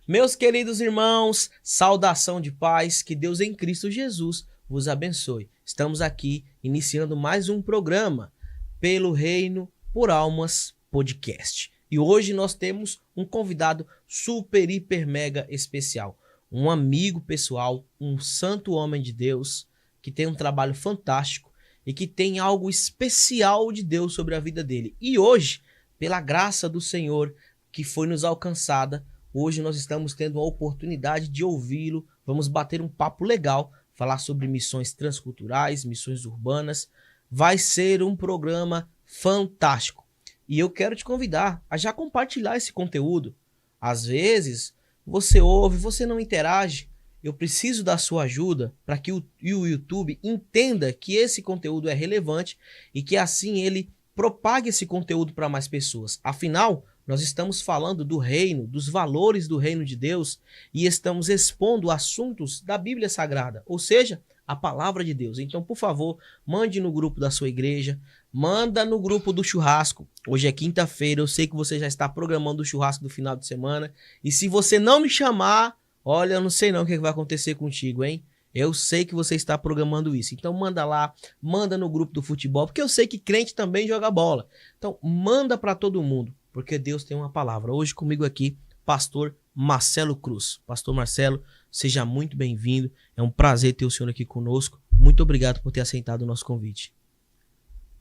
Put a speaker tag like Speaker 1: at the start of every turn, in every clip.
Speaker 1: Meus queridos irmãos, saudação de paz, que Deus em Cristo Jesus vos abençoe. Estamos aqui iniciando mais um programa pelo Reino por Almas Podcast. E hoje nós temos um convidado super, hiper, mega especial. Um amigo pessoal, um santo homem de Deus, que tem um trabalho fantástico e que tem algo especial de Deus sobre a vida dele. E hoje, pela graça do Senhor que foi nos alcançada, hoje nós estamos tendo a oportunidade de ouvi-lo. Vamos bater um papo legal, falar sobre missões transculturais, missões urbanas. Vai ser um programa fantástico. E eu quero te convidar a já compartilhar esse conteúdo. Às vezes, você ouve, você não interage. Eu preciso da sua ajuda para que o YouTube entenda que esse conteúdo é relevante e que assim ele propague esse conteúdo para mais pessoas. Afinal, nós estamos falando do reino, dos valores do reino de Deus e estamos expondo assuntos da Bíblia Sagrada, ou seja, a palavra de Deus. Então, por favor, mande no grupo da sua igreja, manda no grupo do churrasco. Hoje é quinta-feira, eu sei que você já está programando o churrasco do final de semana. E se você não me chamar, olha, eu não sei não o que vai acontecer contigo, hein? Eu sei que você está programando isso. Então manda lá, manda no grupo do futebol, porque eu sei que crente também joga bola. Então manda para todo mundo, porque Deus tem uma palavra. Hoje comigo aqui, pastor Marcelo Cruz. Pastor Marcelo, seja muito bem-vindo. É um prazer ter o senhor aqui conosco. Muito obrigado por ter aceitado o nosso convite.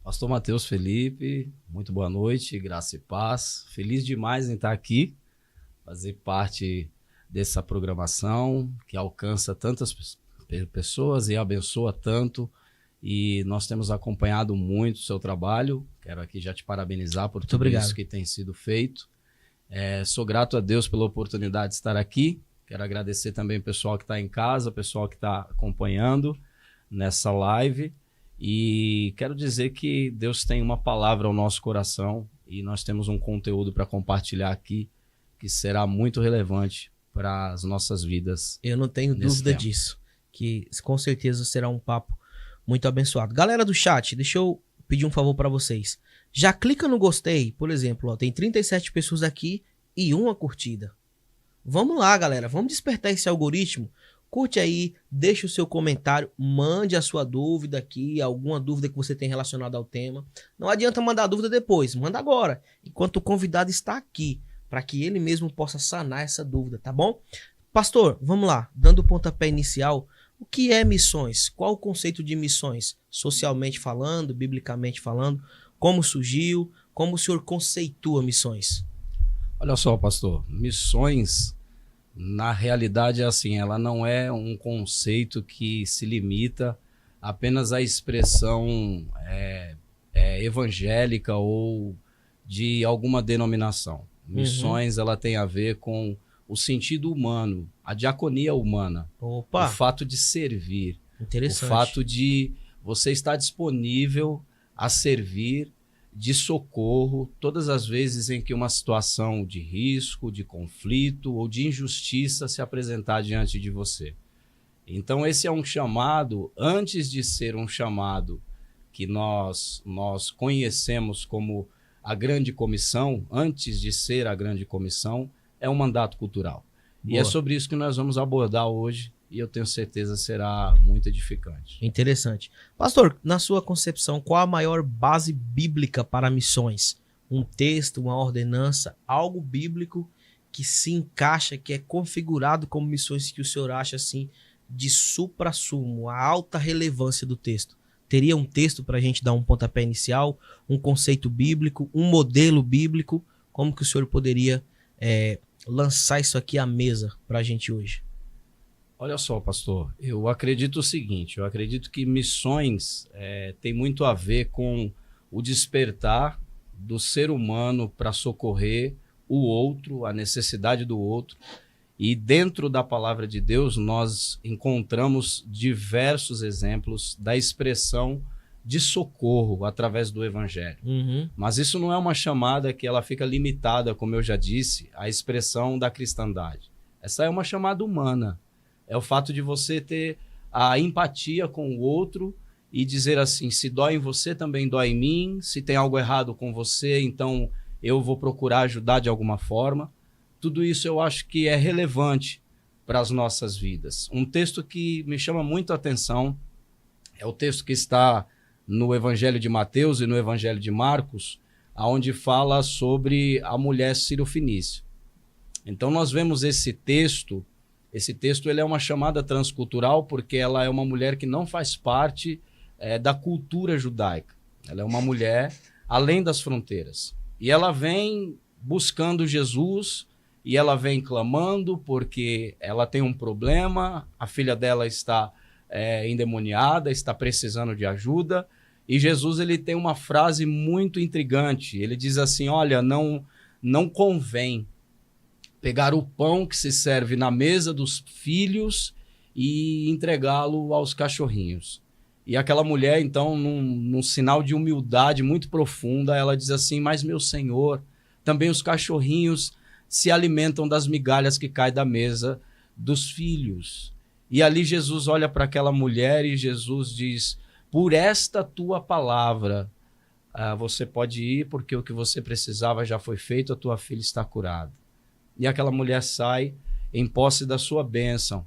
Speaker 2: Pastor Matheus Felipe, muito boa noite, graça e paz. Feliz demais em estar aqui, fazer parte dessa programação que alcança tantas pessoas e abençoa tanto. E nós temos acompanhado muito o seu trabalho. Quero aqui já te parabenizar por tudo isso que tem sido feito. Sou grato a Deus pela oportunidade de estar aqui. Quero agradecer também o pessoal que está em casa, o pessoal que está acompanhando nessa live. E quero dizer que Deus tem uma palavra ao nosso coração e nós temos um conteúdo para compartilhar aqui que será muito relevante para as nossas vidas.
Speaker 1: Eu não tenho dúvida disso, que com certeza será um papo muito abençoado. Galera do chat, deixa eu pedir um favor para vocês. Já clica no gostei, por exemplo, ó, tem 37 pessoas aqui e uma curtida. Vamos lá, galera, vamos despertar esse algoritmo. Curte aí, deixa o seu comentário, mande a sua dúvida aqui, alguma dúvida que você tem relacionada ao tema. Não adianta mandar dúvida depois, manda agora, enquanto o convidado está aqui, para que ele mesmo possa sanar essa dúvida, tá bom? Pastor, vamos lá, dando o pontapé inicial, o que é missões? Qual o conceito de missões? Socialmente falando, biblicamente falando, como surgiu, como o senhor conceitua missões?
Speaker 2: Olha só, pastor, missões, na realidade é assim, ela não é um conceito que se limita apenas à expressão evangélica ou de alguma denominação. Missões, ela tem a ver com o sentido humano, a diaconia humana.
Speaker 1: Opa.
Speaker 2: O fato de servir.
Speaker 1: Interessante.
Speaker 2: O fato de você estar disponível a servir de socorro todas as vezes em que uma situação de risco, de conflito ou de injustiça se apresentar diante de você. Então esse é um chamado, antes de ser um chamado que nós conhecemos como a grande comissão, antes de ser a grande comissão, é um mandato cultural. Boa. E é sobre isso que nós vamos abordar hoje e eu tenho certeza será muito edificante.
Speaker 1: Interessante. Pastor, na sua concepção, qual a maior base bíblica para missões? Um texto, uma ordenança, algo bíblico que se encaixa, que é configurado como missões que o senhor acha assim de supra-sumo, a alta relevância do texto? Teria um texto para a gente dar um pontapé inicial, um conceito bíblico, um modelo bíblico? Como que o senhor poderia lançar isso aqui à mesa para a gente hoje?
Speaker 2: Olha só, pastor, eu acredito o seguinte, eu acredito que missões tem muito a ver com o despertar do ser humano para socorrer o outro, a necessidade do outro. E dentro da palavra de Deus, nós encontramos diversos exemplos da expressão de socorro através do evangelho. Mas isso não é uma chamada que ela fica limitada, como eu já disse, à expressão da cristandade. Essa é uma chamada humana. É o fato de você ter a empatia com o outro e dizer assim, se dói em você, também dói em mim. Se tem algo errado com você, então eu vou procurar ajudar de alguma forma. tudo isso eu acho que é relevante para as nossas vidas. Um texto que me chama muito a atenção é o texto que está no Evangelho de Mateus e no Evangelho de Marcos, onde fala sobre a mulher Cirofenícia. Então nós vemos esse texto ele é uma chamada transcultural porque ela é uma mulher que não faz parte da cultura judaica. Ela é uma mulher além das fronteiras. E ela vem buscando Jesus e ela vem clamando porque ela tem um problema, a filha dela está endemoniada, está precisando de ajuda. E Jesus ele tem uma frase muito intrigante. Ele diz assim, olha, não convém pegar o pão que se serve na mesa dos filhos e entregá-lo aos cachorrinhos. E aquela mulher, então, num sinal de humildade muito profunda, ela diz assim, mas meu Senhor, também os cachorrinhos se alimentam das migalhas que caem da mesa dos filhos. E ali Jesus olha para aquela mulher e Jesus diz, por esta tua palavra, você pode ir porque o que você precisava já foi feito, a tua filha está curada. E aquela mulher sai em posse da sua bênção.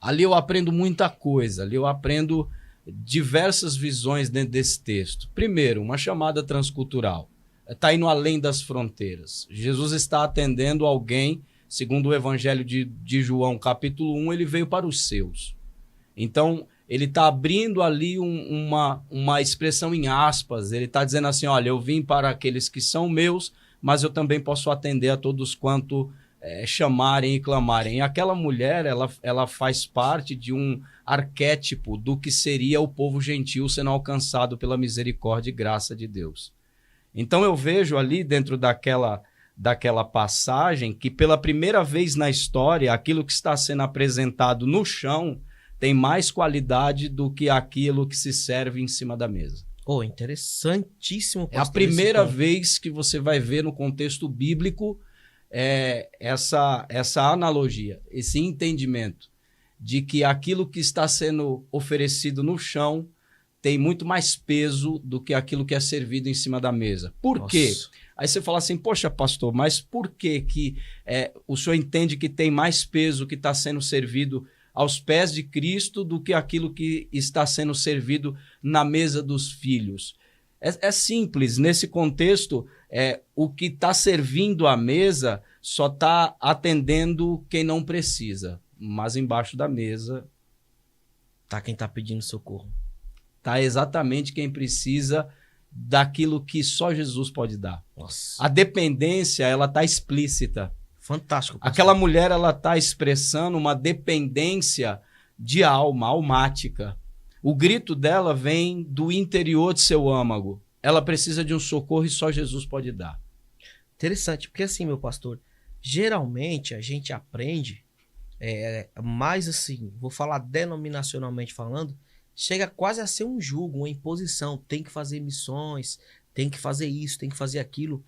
Speaker 2: Ali eu aprendo muita coisa, ali eu aprendo diversas visões dentro desse texto. Primeiro, uma chamada transcultural. Está indo além das fronteiras. Jesus está atendendo alguém, segundo o Evangelho de João, capítulo 1, ele veio para os seus. Então, ele está abrindo ali uma expressão em aspas, ele está dizendo assim, olha, eu vim para aqueles que são meus, mas eu também posso atender a todos quanto chamarem e clamarem. E aquela mulher, ela faz parte de um arquétipo do que seria o povo gentil sendo alcançado pela misericórdia e graça de Deus. Então eu vejo ali dentro daquela passagem que pela primeira vez na história, aquilo que está sendo apresentado no chão tem mais qualidade do que aquilo que se serve em cima da mesa.
Speaker 1: Oh, interessantíssimo.
Speaker 2: É a primeira vez que você vai ver no contexto bíblico essa analogia, esse entendimento de que aquilo que está sendo oferecido no chão tem muito mais peso do que aquilo que é servido em cima da mesa. Por quê? Aí você fala assim, poxa, pastor, mas por que o senhor entende que tem mais peso que está sendo servido aos pés de Cristo do que aquilo que está sendo servido na mesa dos filhos? É simples, nesse contexto, o que está servindo à mesa só está atendendo quem não precisa, mas embaixo da mesa
Speaker 1: tá quem está pedindo socorro.
Speaker 2: Tá exatamente quem precisa daquilo que só Jesus pode dar.
Speaker 1: Nossa.
Speaker 2: A dependência, ela tá explícita.
Speaker 1: Fantástico. Pastor.
Speaker 2: Aquela mulher, ela tá expressando uma dependência de alma, almática. O grito dela vem do interior de seu âmago. Ela precisa de um socorro e só Jesus pode dar.
Speaker 1: Interessante, porque assim, meu pastor, geralmente a gente aprende, mais assim, vou falar denominacionalmente falando, chega quase a ser um jugo, uma imposição. Tem que fazer missões, tem que fazer isso, tem que fazer aquilo.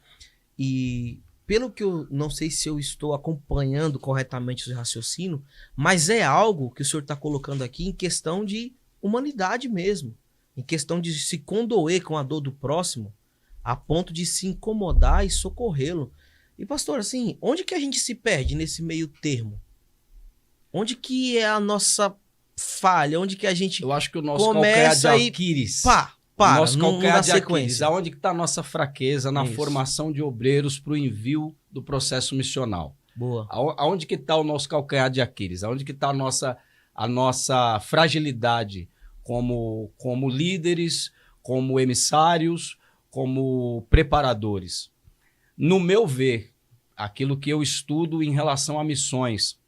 Speaker 1: E pelo que eu não sei se eu estou acompanhando corretamente o raciocínio, mas é algo que o senhor está colocando aqui em questão de humanidade mesmo. Em questão de se condoer com a dor do próximo, a ponto de se incomodar e socorrê-lo. E pastor, assim, onde que a gente se perde nesse meio termo? Onde que é a nossa falha? Onde que a gente
Speaker 2: Eu acho que o nosso calcanhar de Aquiles. Nosso calcanhar de Aquiles. Aonde que está a nossa fraqueza na formação de obreiros para o envio do processo missional?
Speaker 1: Boa.
Speaker 2: Aonde que está o nosso calcanhar de Aquiles? Aonde que está a nossa fragilidade como líderes, como emissários, como preparadores? No meu ver, aquilo que eu estudo em relação a missões,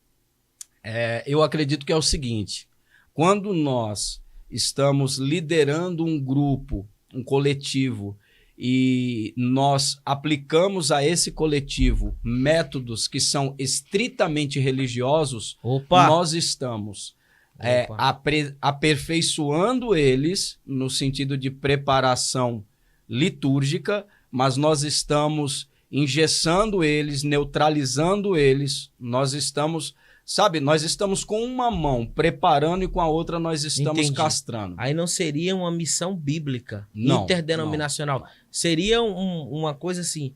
Speaker 2: eu acredito que é o seguinte: quando nós estamos liderando um grupo, um coletivo, e nós aplicamos a esse coletivo métodos que são estritamente religiosos, nós estamos aperfeiçoando eles no sentido de preparação litúrgica, mas nós estamos engessando eles, neutralizando eles, nós estamos com uma mão preparando e com a outra nós estamos castrando.
Speaker 1: Aí não seria uma missão bíblica, interdenominacional. Não. Seria uma coisa assim,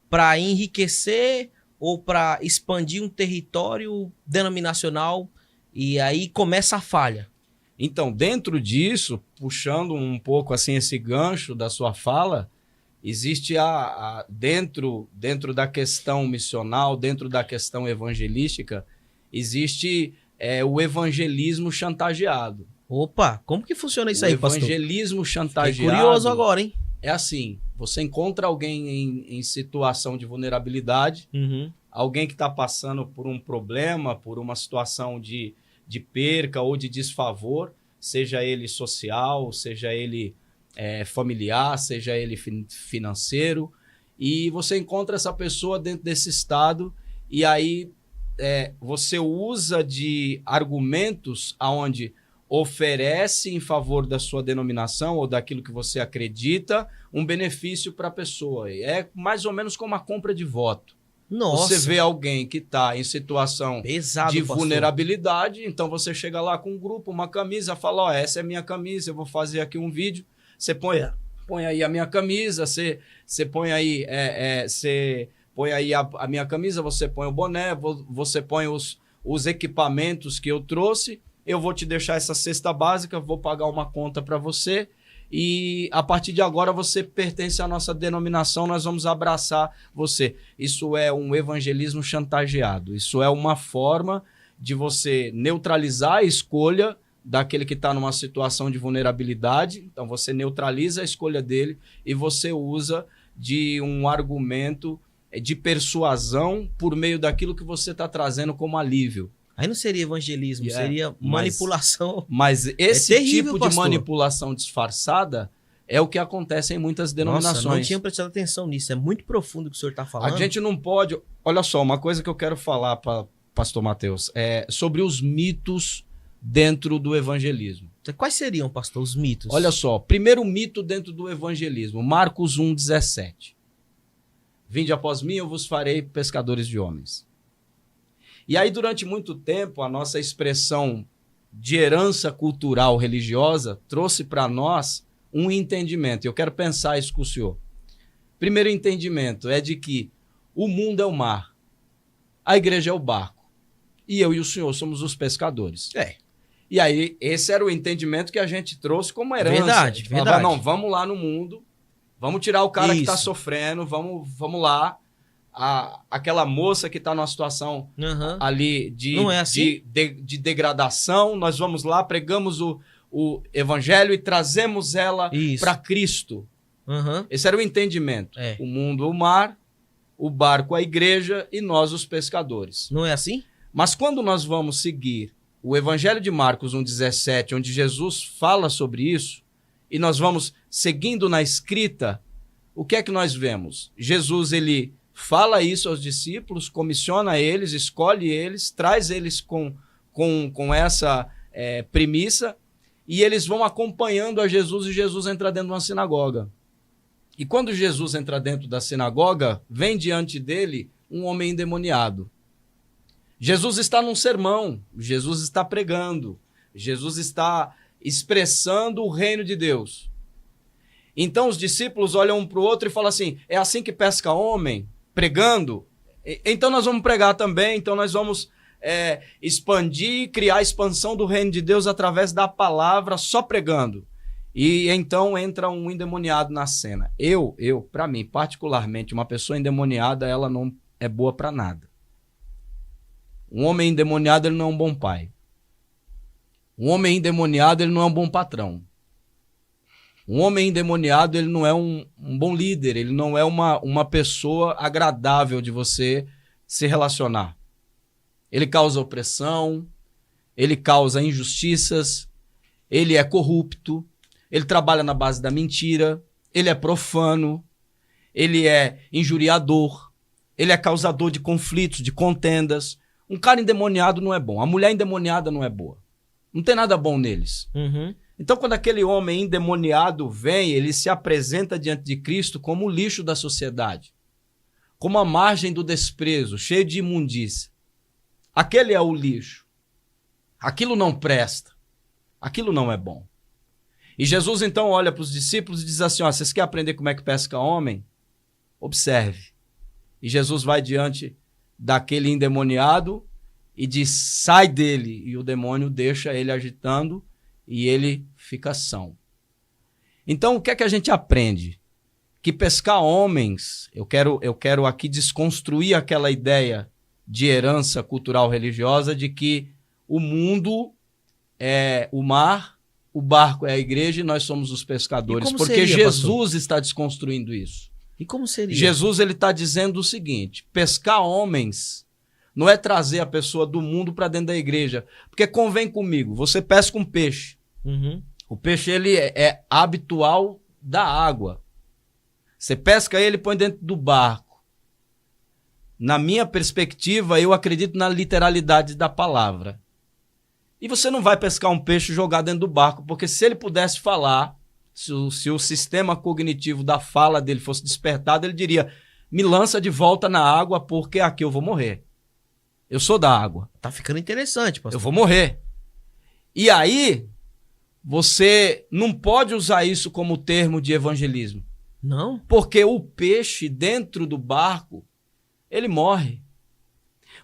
Speaker 1: para enriquecer ou para expandir um território denominacional e aí começa a falha?
Speaker 2: Então, dentro disso, puxando um pouco assim esse gancho da sua fala, existe dentro da questão missional, dentro da questão evangelística, existe o evangelismo chantageado.
Speaker 1: Opa, como que funciona isso aí, pastor?
Speaker 2: O evangelismo chantageado.
Speaker 1: Fiquei curioso agora, hein?
Speaker 2: É assim, você encontra alguém em situação de vulnerabilidade, alguém que está passando por um problema, por uma situação de perca ou de desfavor, seja ele social, seja ele familiar, seja ele financeiro, e você encontra essa pessoa dentro desse estado e aí você usa de argumentos aonde oferece em favor da sua denominação ou daquilo que você acredita um benefício para a pessoa. É mais ou menos como a compra de voto.
Speaker 1: Nossa.
Speaker 2: Você vê alguém que está em situação
Speaker 1: pesado,
Speaker 2: de
Speaker 1: pastor.
Speaker 2: vulnerabilidade, então você chega lá com um grupo, uma camisa, fala, ó, essa é minha camisa, eu vou fazer aqui um vídeo, você põe aí a minha camisa, você põe aí, você põe aí a minha camisa, você põe o boné, você põe os equipamentos que eu trouxe, eu vou te deixar essa cesta básica, vou pagar uma conta para você, e a partir de agora você pertence à nossa denominação, nós vamos abraçar você. Isso é um evangelismo chantageado. Isso é uma forma de você neutralizar a escolha daquele que está numa situação de vulnerabilidade. Então você neutraliza a escolha dele e você usa de um argumento de persuasão por meio daquilo que você está trazendo como alívio.
Speaker 1: Aí não seria evangelismo, seria manipulação.
Speaker 2: Mas esse
Speaker 1: terrível,
Speaker 2: tipo
Speaker 1: pastor.
Speaker 2: de manipulação disfarçada é o que acontece em muitas denominações.
Speaker 1: Nossa, não tinha prestado atenção nisso. É muito profundo o que o senhor está falando.
Speaker 2: A gente não pode... Olha só, uma coisa que eu quero falar para pastor Mateus é sobre os mitos dentro do evangelismo.
Speaker 1: Quais seriam, pastor, os mitos?
Speaker 2: Olha só, primeiro mito dentro do evangelismo, Marcos 1,17. Vinde após mim, eu vos farei pescadores de homens. E aí, durante muito tempo, a nossa expressão de herança cultural religiosa trouxe para nós um entendimento. Eu quero pensar isso com o senhor. Primeiro entendimento é de que o mundo é o mar, a igreja é o barco, e eu e o senhor somos os pescadores. E aí, esse era o entendimento que a gente trouxe como herança.
Speaker 1: Verdade, verdade.
Speaker 2: Falava, não, vamos lá no mundo, vamos tirar o cara que está sofrendo, vamos lá. Aquela moça que está numa situação ali de degradação, nós vamos lá, pregamos o evangelho e trazemos ela para Cristo. Esse era o entendimento. O mundo, o mar, o barco, a igreja e nós, os pescadores.
Speaker 1: Não é assim?
Speaker 2: Mas quando nós vamos seguir o evangelho de Marcos 1,17, onde Jesus fala sobre isso, e nós vamos seguindo na escrita, o que é que nós vemos? Jesus, ele fala isso aos discípulos, comissiona eles, escolhe eles, traz eles com essa premissa, e eles vão acompanhando a Jesus, e Jesus entra dentro de uma sinagoga. E quando Jesus entra dentro da sinagoga, vem diante dele um homem endemoniado. Jesus está num sermão, Jesus está pregando, Jesus está expressando o reino de Deus. Então os discípulos olham um para o outro e falam assim, é assim que pesca homem? Pregando? Então nós vamos pregar também, então nós vamos expandir, criar a expansão do reino de Deus através da palavra, só pregando. E então entra um endemoniado na cena. Para mim, particularmente, uma pessoa endemoniada, ela não é boa para nada. Um homem endemoniado, ele não é um bom pai. Um homem endemoniado, ele não é um bom patrão. Um homem endemoniado, ele não é um bom líder, ele não é uma pessoa agradável de você se relacionar. Ele causa opressão, ele causa injustiças, ele é corrupto, ele trabalha na base da mentira, ele é profano, ele é injuriador, ele é causador de conflitos, de contendas. Um cara endemoniado não é bom, a mulher endemoniada não é boa. Não tem nada bom neles. Então, quando aquele homem endemoniado vem, ele se apresenta diante de Cristo como o lixo da sociedade, como a margem do desprezo, cheio de imundícia. Aquele é o lixo. Aquilo não presta. Aquilo não é bom. E Jesus, então, olha para os discípulos e diz assim, ó, vocês querem aprender como é que pesca homem? Observe. E Jesus vai diante daquele endemoniado e diz, sai dele. E o demônio deixa ele agitando e ele fica são. Então, o que é que a gente aprende? Que pescar homens, eu quero aqui desconstruir aquela ideia de herança cultural religiosa de que o mundo é o mar, o barco é a igreja e nós somos os pescadores. Porque
Speaker 1: seria,
Speaker 2: Jesus está desconstruindo isso.
Speaker 1: E como seria?
Speaker 2: Jesus ele está dizendo o seguinte, pescar homens não é trazer a pessoa do mundo para dentro da igreja. Porque convém comigo, você pesca um peixe.
Speaker 1: Uhum.
Speaker 2: O peixe ele é habitual da água. Você pesca ele e põe dentro do barco. Na minha perspectiva, eu acredito na literalidade da palavra. E você não vai pescar um peixe e jogar dentro do barco, porque se ele pudesse falar, se o sistema cognitivo da fala dele fosse despertado, ele diria, me lança de volta na água porque aqui eu vou morrer. Eu sou da água.
Speaker 1: Tá ficando interessante, pastor.
Speaker 2: Eu vou morrer. E aí, você não pode usar isso como termo de evangelismo.
Speaker 1: Não?
Speaker 2: Porque o peixe dentro do barco, ele morre.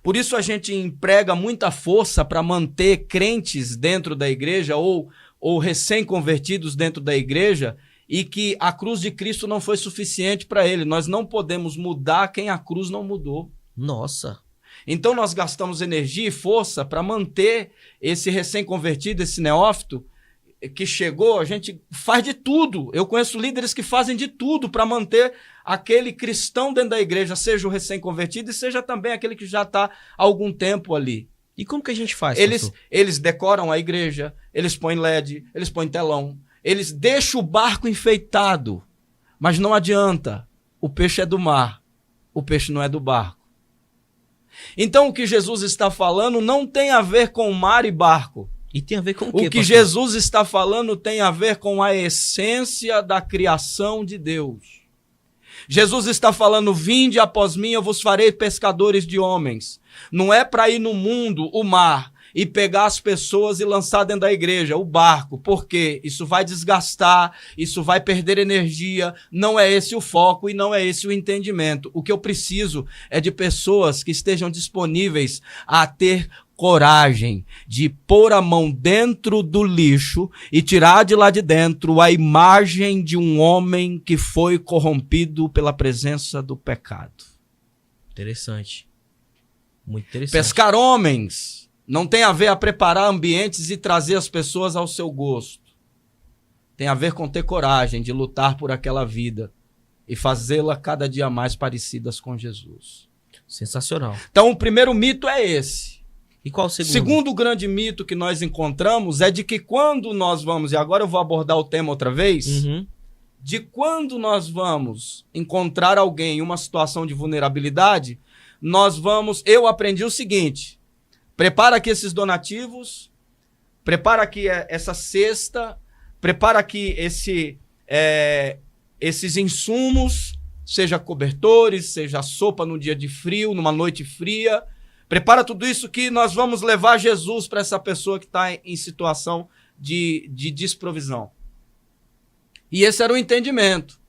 Speaker 2: Por isso a gente emprega muita força para manter crentes dentro da igreja ou recém-convertidos dentro da igreja e que a cruz de Cristo não foi suficiente para ele. Nós não podemos mudar quem a cruz não mudou.
Speaker 1: Nossa.
Speaker 2: Então nós gastamos energia e força para manter esse recém-convertido, esse neófito, que chegou, a gente faz de tudo. Eu conheço líderes que fazem de tudo para manter aquele cristão dentro da igreja, seja o recém-convertido e seja também aquele que já está há algum tempo ali.
Speaker 1: E como que a gente faz,
Speaker 2: Eles decoram a igreja, eles põem LED, eles põem telão, eles deixam o barco enfeitado, mas não adianta. O peixe é do mar, o peixe não é do barco. Então o que Jesus está falando não tem a ver com mar e barco.
Speaker 1: E tem a ver com o quê,
Speaker 2: O que Jesus está falando tem a ver com a essência da criação de Deus. Jesus está falando, vinde após mim, eu vos farei pescadores de homens. Não é para ir no mundo, o mar, e pegar as pessoas e lançar dentro da igreja, o barco. Por quê? Isso vai desgastar, isso vai perder energia. Não é esse o foco e não é esse o entendimento. O que eu preciso é de pessoas que estejam disponíveis a ter coragem de pôr a mão dentro do lixo e tirar de lá de dentro a imagem de um homem que foi corrompido pela presença do pecado.
Speaker 1: Interessante. Muito interessante.
Speaker 2: Pescar homens não tem a ver a preparar ambientes e trazer as pessoas ao seu gosto. Tem a ver com ter coragem de lutar por aquela vida e fazê-la cada dia mais parecidas com Jesus.
Speaker 1: Sensacional.
Speaker 2: Então o primeiro mito é esse.
Speaker 1: E qual o segundo?
Speaker 2: Segundo grande mito que nós encontramos é de que quando nós vamos, e agora eu vou abordar o tema outra vez, de quando nós vamos encontrar alguém em uma situação de vulnerabilidade, eu aprendi o seguinte, prepara aqui esses donativos, prepara aqui essa cesta, prepara aqui esses insumos, seja cobertores, seja sopa num dia de frio, numa noite fria. Prepara tudo isso que nós vamos levar Jesus para essa pessoa que está em situação de desprovisão. E esse era o entendimento.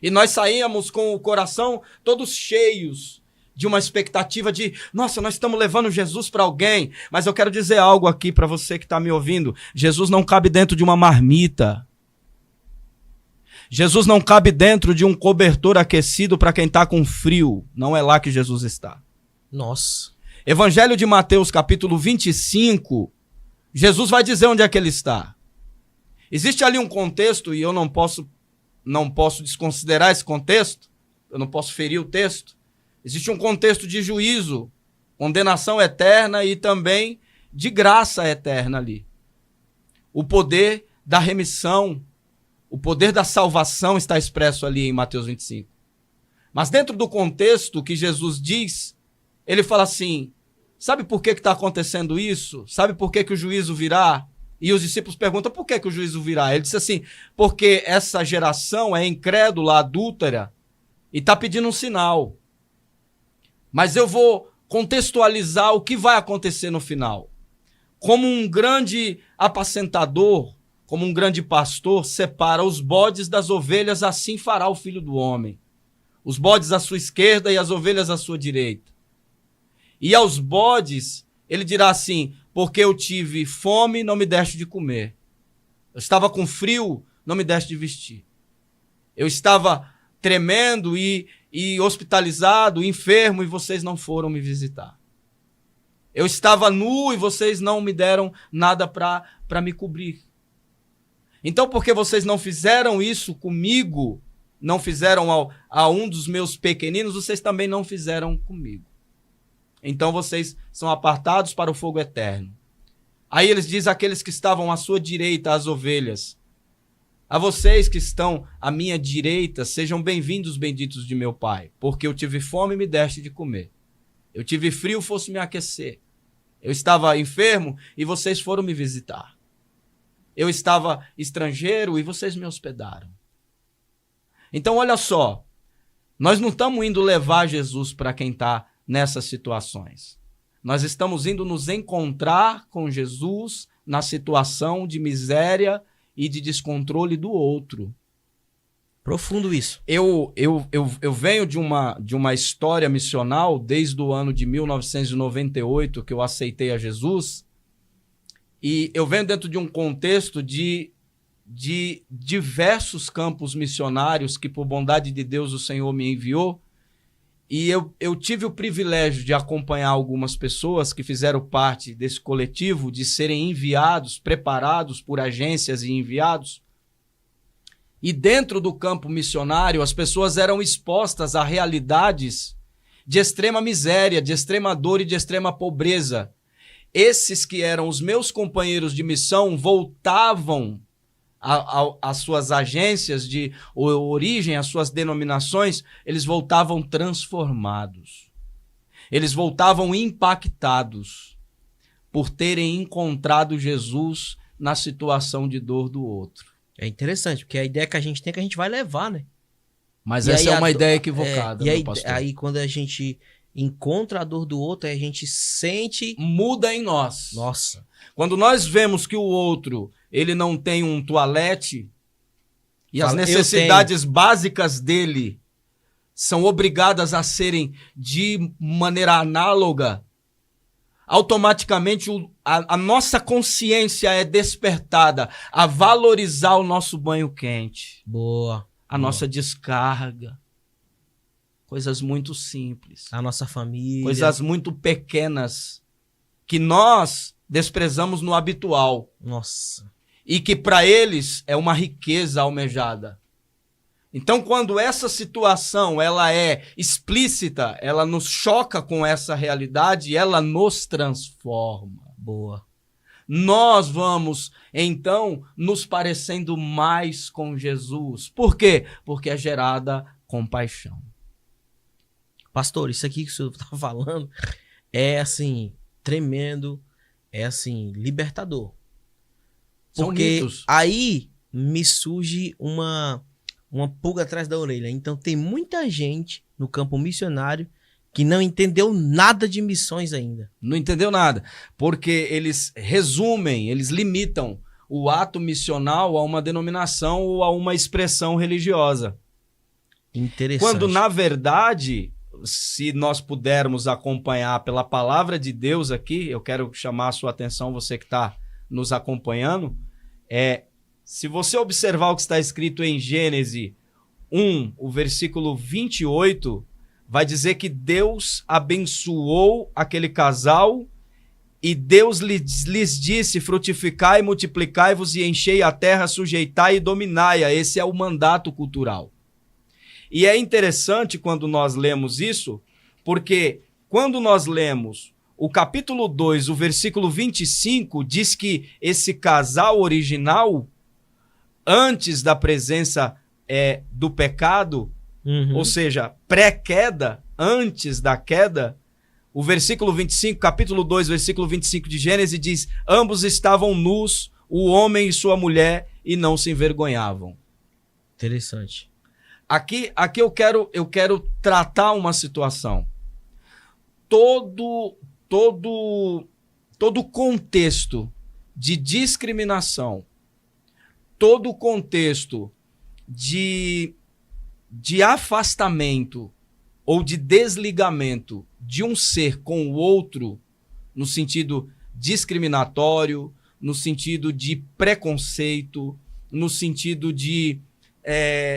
Speaker 2: E nós saíamos com o coração todos cheios de uma expectativa de, nossa, nós estamos levando Jesus para alguém. Mas eu quero dizer algo aqui para você que está me ouvindo. Jesus não cabe dentro de uma marmita. Jesus não cabe dentro de um cobertor aquecido para quem está com frio. Não é lá que Jesus está.
Speaker 1: Nossa.
Speaker 2: Evangelho de Mateus, capítulo 25, Jesus vai dizer onde é que ele está. Existe ali um contexto, e eu não posso desconsiderar esse contexto, eu não posso ferir o texto. Existe um contexto de juízo, condenação eterna e também de graça eterna ali. O poder da remissão, o poder da salvação está expresso ali em Mateus 25. Mas dentro do contexto que Jesus diz, ele fala assim, sabe por que está acontecendo isso? Sabe por que o juízo virá? E os discípulos perguntam, por que o juízo virá? Ele disse assim, porque essa geração é incrédula, adúltera, e está pedindo um sinal. Mas eu vou contextualizar o que vai acontecer no final. Como um grande apacentador, como um grande pastor, separa os bodes das ovelhas, assim fará o Filho do Homem. Os bodes à sua esquerda e as ovelhas à sua direita. E aos bodes, ele dirá assim, porque eu tive fome, não me deste de comer. Eu estava com frio, não me deste de vestir. Eu estava tremendo e hospitalizado, enfermo, e vocês não foram me visitar. Eu estava nu e vocês não me deram nada para me cobrir. Então, porque vocês não fizeram isso comigo, não fizeram a um dos meus pequeninos, vocês também não fizeram comigo. Então, vocês são apartados para o fogo eterno. Aí eles dizem àqueles que estavam à sua direita, as ovelhas: a vocês que estão à minha direita, sejam bem-vindos, benditos de meu Pai, porque eu tive fome e me deste de comer. Eu tive frio, fosse me aquecer. Eu estava enfermo e vocês foram me visitar. Eu estava estrangeiro e vocês me hospedaram. Então, olha só, nós não estamos indo levar Jesus para quem está nessas situações. Nós estamos indo nos encontrar com Jesus na situação de miséria e de descontrole do outro.
Speaker 1: Profundo isso.
Speaker 2: Eu venho de uma história missional desde o ano de 1998 que eu aceitei a Jesus, e eu venho dentro de um contexto de diversos campos missionários que, por bondade de Deus, o Senhor me enviou. E eu tive o privilégio de acompanhar algumas pessoas que fizeram parte desse coletivo, de serem enviados, preparados por agências e enviados. E dentro do campo missionário, as pessoas eram expostas a realidades de extrema miséria, de extrema dor e de extrema pobreza. Esses que eram os meus companheiros de missão voltavam às suas agências de origem, às suas denominações, eles voltavam transformados. Eles voltavam impactados por terem encontrado Jesus na situação de dor do outro.
Speaker 1: É interessante, porque a ideia que a gente tem é que a gente vai levar, né?
Speaker 2: Mas essa é uma ideia equivocada,
Speaker 1: meu
Speaker 2: pastor.
Speaker 1: Aí quando a gente encontra a dor do outro, aí a gente sente...
Speaker 2: Muda em nós.
Speaker 1: Nossa.
Speaker 2: Quando nós vemos que o outro, ele não tem um toalete e as necessidades básicas dele são obrigadas a serem de maneira análoga, automaticamente a nossa consciência é despertada a valorizar o nosso banho quente.
Speaker 1: Boa.
Speaker 2: A nossa descarga. Coisas muito simples.
Speaker 1: A nossa família.
Speaker 2: Coisas muito pequenas que nós desprezamos no habitual.
Speaker 1: Nossa.
Speaker 2: E que para eles é uma riqueza almejada. Então, quando essa situação ela é explícita, ela nos choca com essa realidade, ela nos transforma.
Speaker 1: Boa.
Speaker 2: Nós vamos, então, nos parecendo mais com Jesus. Por quê? Porque é gerada compaixão.
Speaker 1: Pastor, isso aqui que o senhor está falando é, assim, tremendo, é, assim, libertador. Porque aí me surge uma pulga atrás da orelha. Então tem muita gente no campo missionário que não entendeu nada de missões ainda.
Speaker 2: Não entendeu nada, porque eles resumem, eles limitam o ato missional a uma denominação ou a uma expressão religiosa.
Speaker 1: Interessante.
Speaker 2: Quando, na verdade, se nós pudermos acompanhar pela palavra de Deus aqui, eu quero chamar a sua atenção, você que está nos acompanhando, se você observar o que está escrito em Gênesis 1, o versículo 28, vai dizer que Deus abençoou aquele casal e Deus lhes disse: frutificai, multiplicai-vos e enchei a terra, sujeitai e dominai-a. Esse é o mandato cultural. E é interessante quando nós lemos isso, porque quando nós lemos o capítulo 2, o versículo 25, diz que esse casal original, antes da presença do pecado, ou seja, pré-queda, antes da queda, o versículo 25, capítulo 2, versículo 25 de Gênesis diz: ambos estavam nus, o homem e sua mulher, e não se envergonhavam.
Speaker 1: Interessante.
Speaker 2: Aqui eu quero tratar uma situação. Todo contexto de discriminação, todo contexto de afastamento ou de desligamento de um ser com o outro, no sentido discriminatório, no sentido de preconceito, no sentido de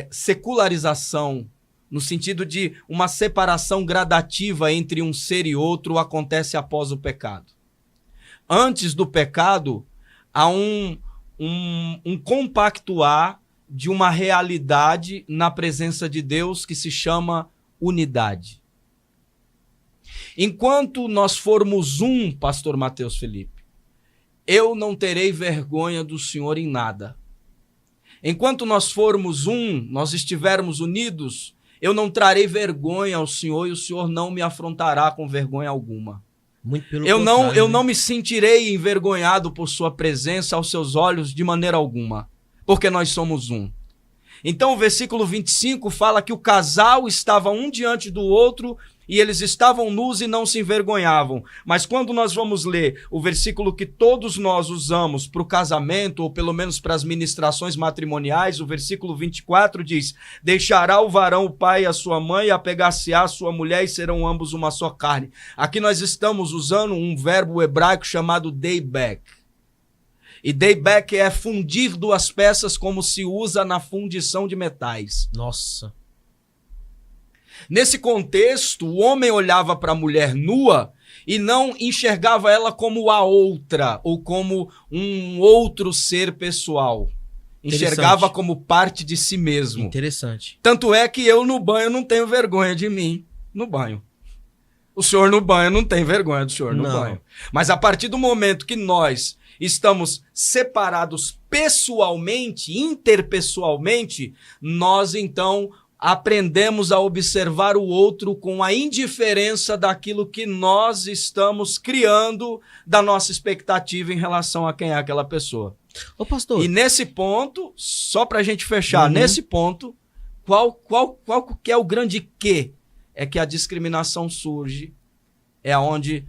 Speaker 2: secularização, no sentido de uma separação gradativa entre um ser e outro, acontece após o pecado. Antes do pecado, há um compactuar de uma realidade na presença de Deus que se chama unidade. Enquanto nós formos um, pastor Mateus Felipe, eu não terei vergonha do Senhor em nada. Enquanto nós formos um, nós estivermos unidos, eu não trarei vergonha ao Senhor e o Senhor não me afrontará com vergonha alguma.
Speaker 1: Muito pelo
Speaker 2: Eu
Speaker 1: contrário,
Speaker 2: não me sentirei envergonhado por sua presença aos seus olhos de maneira alguma, porque nós somos um. Então o versículo 25 fala que o casal estava um diante do outro e eles estavam nus e não se envergonhavam. Mas quando nós vamos ler o versículo que todos nós usamos para o casamento, ou pelo menos para as ministrações matrimoniais, o versículo 24 diz: deixará o varão o pai e a sua mãe, e apegar-se-á a sua mulher, e serão ambos uma só carne. Aqui nós estamos usando um verbo hebraico chamado dayback. E dayback é fundir duas peças como se usa na fundição de metais.
Speaker 1: Nossa.
Speaker 2: Nesse contexto, o homem olhava para a mulher nua e não enxergava ela como a outra ou como um outro ser pessoal. Enxergava como parte de si mesmo.
Speaker 1: Interessante.
Speaker 2: Tanto é que eu no banho não tenho vergonha de mim no banho. O senhor no banho não tem vergonha do senhor no banho. Mas a partir do momento que nós estamos separados pessoalmente, interpessoalmente, nós então aprendemos a observar o outro com a indiferença daquilo que nós estamos criando da nossa expectativa em relação a quem é aquela pessoa.
Speaker 1: Ô, pastor.
Speaker 2: E nesse ponto, só para a gente fechar, nesse ponto, qual que é o grande quê? É que a discriminação surge, é onde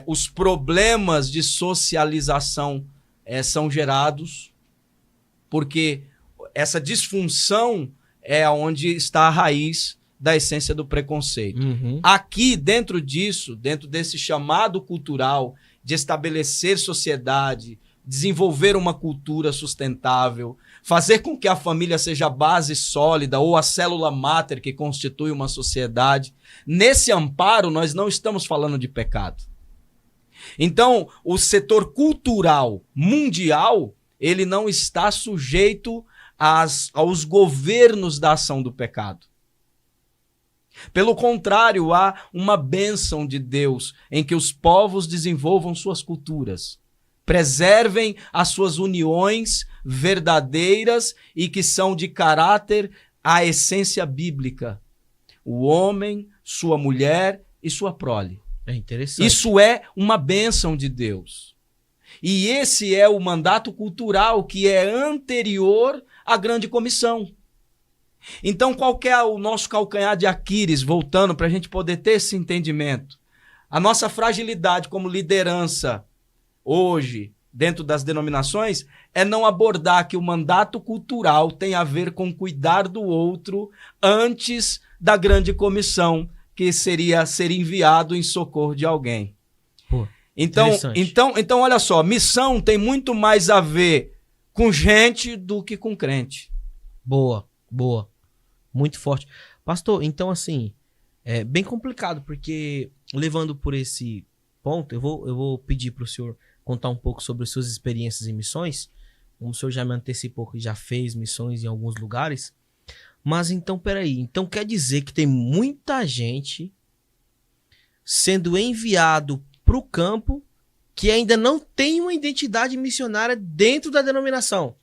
Speaker 2: os problemas de socialização são gerados, porque essa disfunção é onde está a raiz da essência do preconceito. Aqui, dentro disso, dentro desse chamado cultural de estabelecer sociedade, desenvolver uma cultura sustentável, fazer com que a família seja a base sólida ou a célula máter que constitui uma sociedade, nesse amparo nós não estamos falando de pecado. Então, o setor cultural mundial, ele não está sujeito aos governos da ação do pecado. Pelo contrário, há uma bênção de Deus em que os povos desenvolvam suas culturas, preservem as suas uniões verdadeiras e que são de caráter à essência bíblica. O homem, sua mulher e sua prole.
Speaker 1: É interessante.
Speaker 2: Isso é uma bênção de Deus. E esse é o mandato cultural que é anterior à grande comissão. Então, qual que é o nosso calcanhar de Aquiles, voltando para a gente poder ter esse entendimento? A nossa fragilidade como liderança hoje, dentro das denominações, é não abordar que o mandato cultural tem a ver com cuidar do outro antes da grande comissão, que seria ser enviado em socorro de alguém.
Speaker 1: Pô,
Speaker 2: então, olha só, missão tem muito mais a ver com gente do que com crente.
Speaker 1: Boa. Muito forte. Pastor, então assim, é bem complicado, porque levando por esse ponto, eu vou pedir para o senhor contar um pouco sobre as suas experiências em missões. Como o senhor já me antecipou que já fez missões em alguns lugares. Mas então, peraí. Então quer dizer que tem muita gente sendo enviado para o campo que ainda não tem uma identidade missionária dentro da denominação.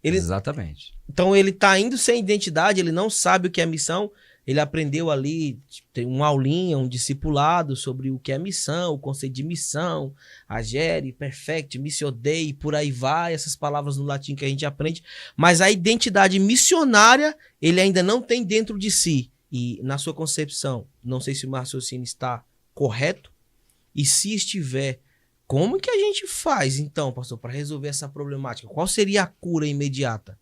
Speaker 2: Exatamente.
Speaker 1: Então ele está indo sem identidade, ele não sabe o que é missão. Ele aprendeu ali, tem uma aulinha, um discipulado sobre o que é missão, o conceito de missão, agere, perfect, missio dei, por aí vai, essas palavras no latim que a gente aprende. Mas a identidade missionária, ele ainda não tem dentro de si. E na sua concepção, não sei se o raciocínio está correto, e se estiver, como que a gente faz, então, pastor, para resolver essa problemática? Qual seria a cura imediata?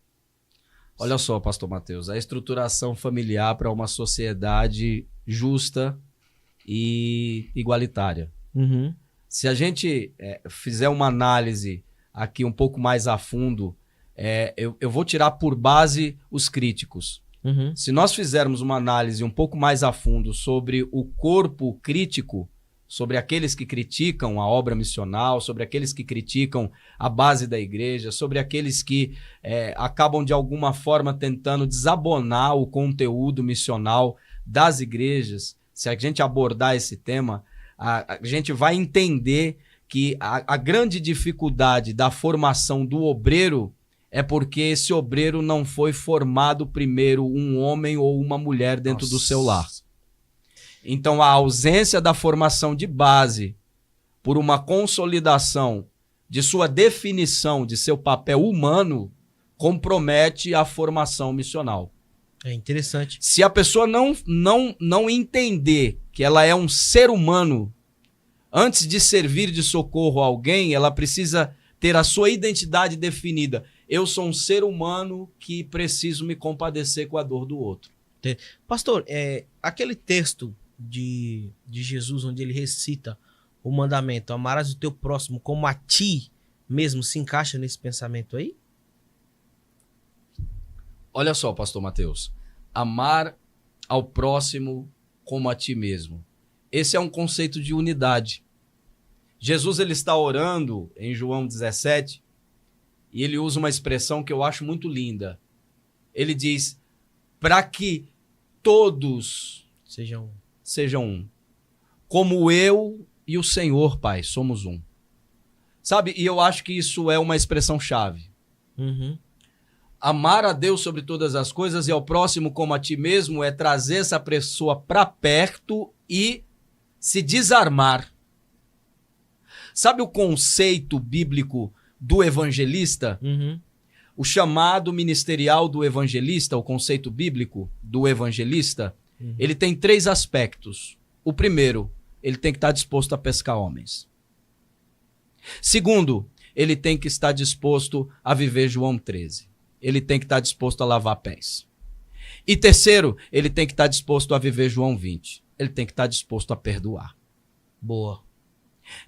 Speaker 2: Olha só, pastor Mateus, a estruturação familiar para uma sociedade justa, e igualitária.
Speaker 1: Uhum.
Speaker 2: Se a gente fizer uma análise aqui um pouco mais a fundo, eu vou tirar por base os críticos.
Speaker 1: Uhum.
Speaker 2: Se nós fizermos uma análise um pouco mais a fundo sobre o corpo crítico, sobre aqueles que criticam a obra missional, sobre aqueles que criticam a base da igreja, sobre aqueles que acabam de alguma forma tentando desabonar o conteúdo missional das igrejas, se a gente abordar esse tema, a gente vai entender que a grande dificuldade da formação do obreiro é porque esse obreiro não foi formado primeiro um homem ou uma mulher dentro do seu lar. Então, a ausência da formação de base por uma consolidação de sua definição de seu papel humano compromete a formação missional.
Speaker 1: É interessante.
Speaker 2: Se a pessoa não entender que ela é um ser humano, antes de servir de socorro a alguém, ela precisa ter a sua identidade definida. Eu sou um ser humano que preciso me compadecer com a dor do outro.
Speaker 1: Pastor, aquele texto de Jesus, onde ele recita o mandamento, amarás o teu próximo como a ti mesmo, se encaixa nesse pensamento aí?
Speaker 2: Olha só, pastor Mateus, amar ao próximo como a ti mesmo. Esse é um conceito de unidade. Jesus ele está orando em João 17 e ele usa uma expressão que eu acho muito linda. Ele diz, para que todos sejam um, como eu e o Senhor, Pai, somos um. Sabe, e eu acho que isso é uma expressão chave.
Speaker 1: Uhum.
Speaker 2: Amar a Deus sobre todas as coisas e ao próximo como a ti mesmo é trazer essa pessoa para perto e se desarmar. Sabe o conceito bíblico do evangelista?
Speaker 1: Uhum.
Speaker 2: O chamado ministerial do evangelista, o conceito bíblico do evangelista, ele tem 3 aspectos. O primeiro, ele tem que estar disposto a pescar homens. Segundo, ele tem que estar disposto a viver João 13. Ele tem que estar disposto a lavar pés. E terceiro, ele tem que estar disposto a viver João 20. Ele tem que estar disposto a perdoar.
Speaker 1: Boa.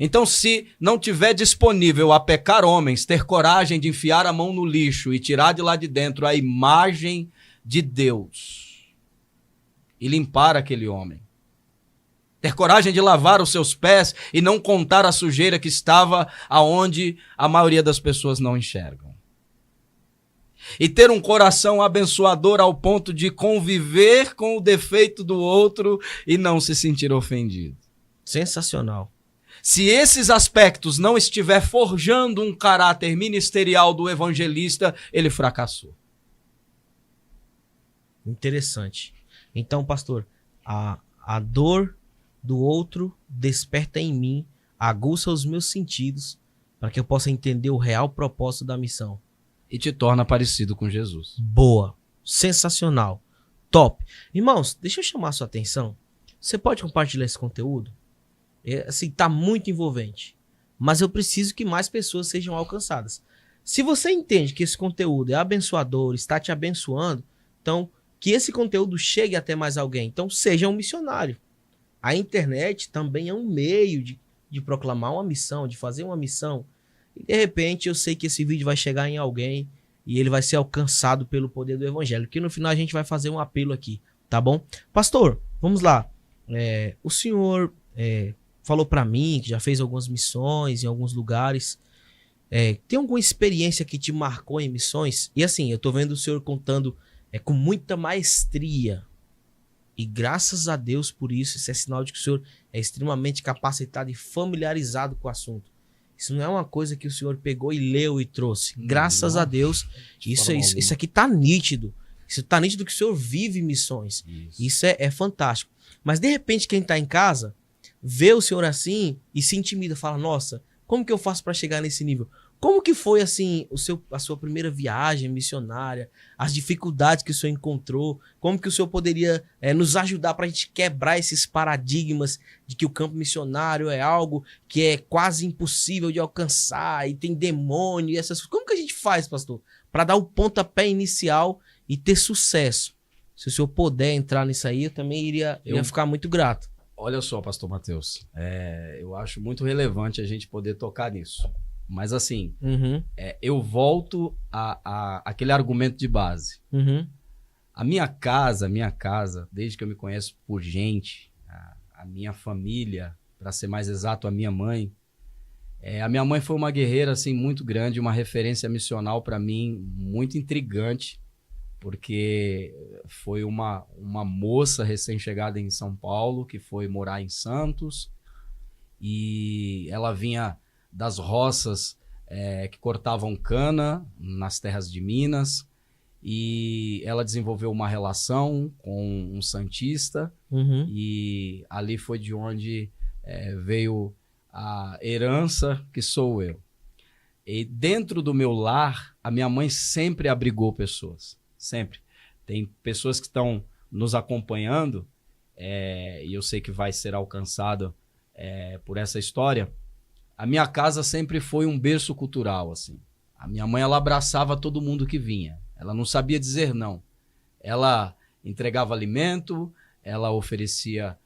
Speaker 2: Então, se não tiver disponível a pecar homens, ter coragem de enfiar a mão no lixo e tirar de lá de dentro a imagem de Deus e limpar aquele homem, ter coragem de lavar os seus pés e não contar a sujeira que estava aonde a maioria das pessoas não enxergam, e ter um coração abençoador ao ponto de conviver com o defeito do outro e não se sentir ofendido.
Speaker 1: Sensacional.
Speaker 2: Se esses aspectos não estiver forjando um caráter ministerial do evangelista, ele fracassou.
Speaker 1: Interessante. Então, pastor, a dor do outro desperta em mim, aguça os meus sentidos para que eu possa entender o real propósito da missão.
Speaker 2: E te torna parecido com Jesus.
Speaker 1: Boa. Sensacional. Top. Irmãos, deixa eu chamar a sua atenção. Você pode compartilhar esse conteúdo? Assim, tá muito envolvente. Mas eu preciso que mais pessoas sejam alcançadas. Se você entende que esse conteúdo é abençoador, está te abençoando, então que esse conteúdo chegue até mais alguém. Então seja um missionário. A internet também é um meio de proclamar uma missão, de fazer uma missão. E de repente eu sei que esse vídeo vai chegar em alguém e ele vai ser alcançado pelo poder do evangelho. Que no final a gente vai fazer um apelo aqui, tá bom? Pastor, vamos lá. O senhor falou para mim que já fez algumas missões em alguns lugares. Tem alguma experiência que te marcou em missões? E assim, eu tô vendo o senhor contando com muita maestria. E graças a Deus por isso, isso é sinal de que o senhor é extremamente capacitado e familiarizado com o assunto. Isso não é uma coisa que o senhor pegou e leu e trouxe. Graças a Deus, isso aqui tá nítido. Isso tá nítido que o senhor vive missões. Isso é fantástico. Mas de repente quem tá em casa vê o senhor assim e se intimida, fala, nossa, como que eu faço para chegar nesse nível? Como que foi assim a sua primeira viagem missionária, as dificuldades que o senhor encontrou, como que o senhor poderia nos ajudar para a gente quebrar esses paradigmas de que o campo missionário é algo que é quase impossível de alcançar e tem demônio e essas coisas. Como que a gente faz, pastor, para dar o pontapé inicial e ter sucesso? Se o senhor puder entrar nisso aí, eu também iria ficar muito grato.
Speaker 2: Olha só, pastor Matheus, eu acho muito relevante a gente poder tocar nisso. Mas assim, eu volto àquele argumento de base. A minha casa, desde que eu me conheço por gente, a minha família, para ser mais exato, a minha mãe foi uma guerreira assim, muito grande, uma referência missional para mim, muito intrigante, porque foi uma moça recém-chegada em São Paulo, que foi morar em Santos, e ela vinha das roças que cortavam cana nas terras de Minas, e ela desenvolveu uma relação com um santista, e ali foi de onde veio a herança que sou eu. E dentro do meu lar, a minha mãe sempre abrigou pessoas. Sempre. Tem pessoas que estão nos acompanhando, e eu sei que vai ser alcançado por essa história. A minha casa sempre foi um berço cultural, assim. A minha mãe, ela abraçava todo mundo que vinha. Ela não sabia dizer não. Ela entregava alimento, ela oferecia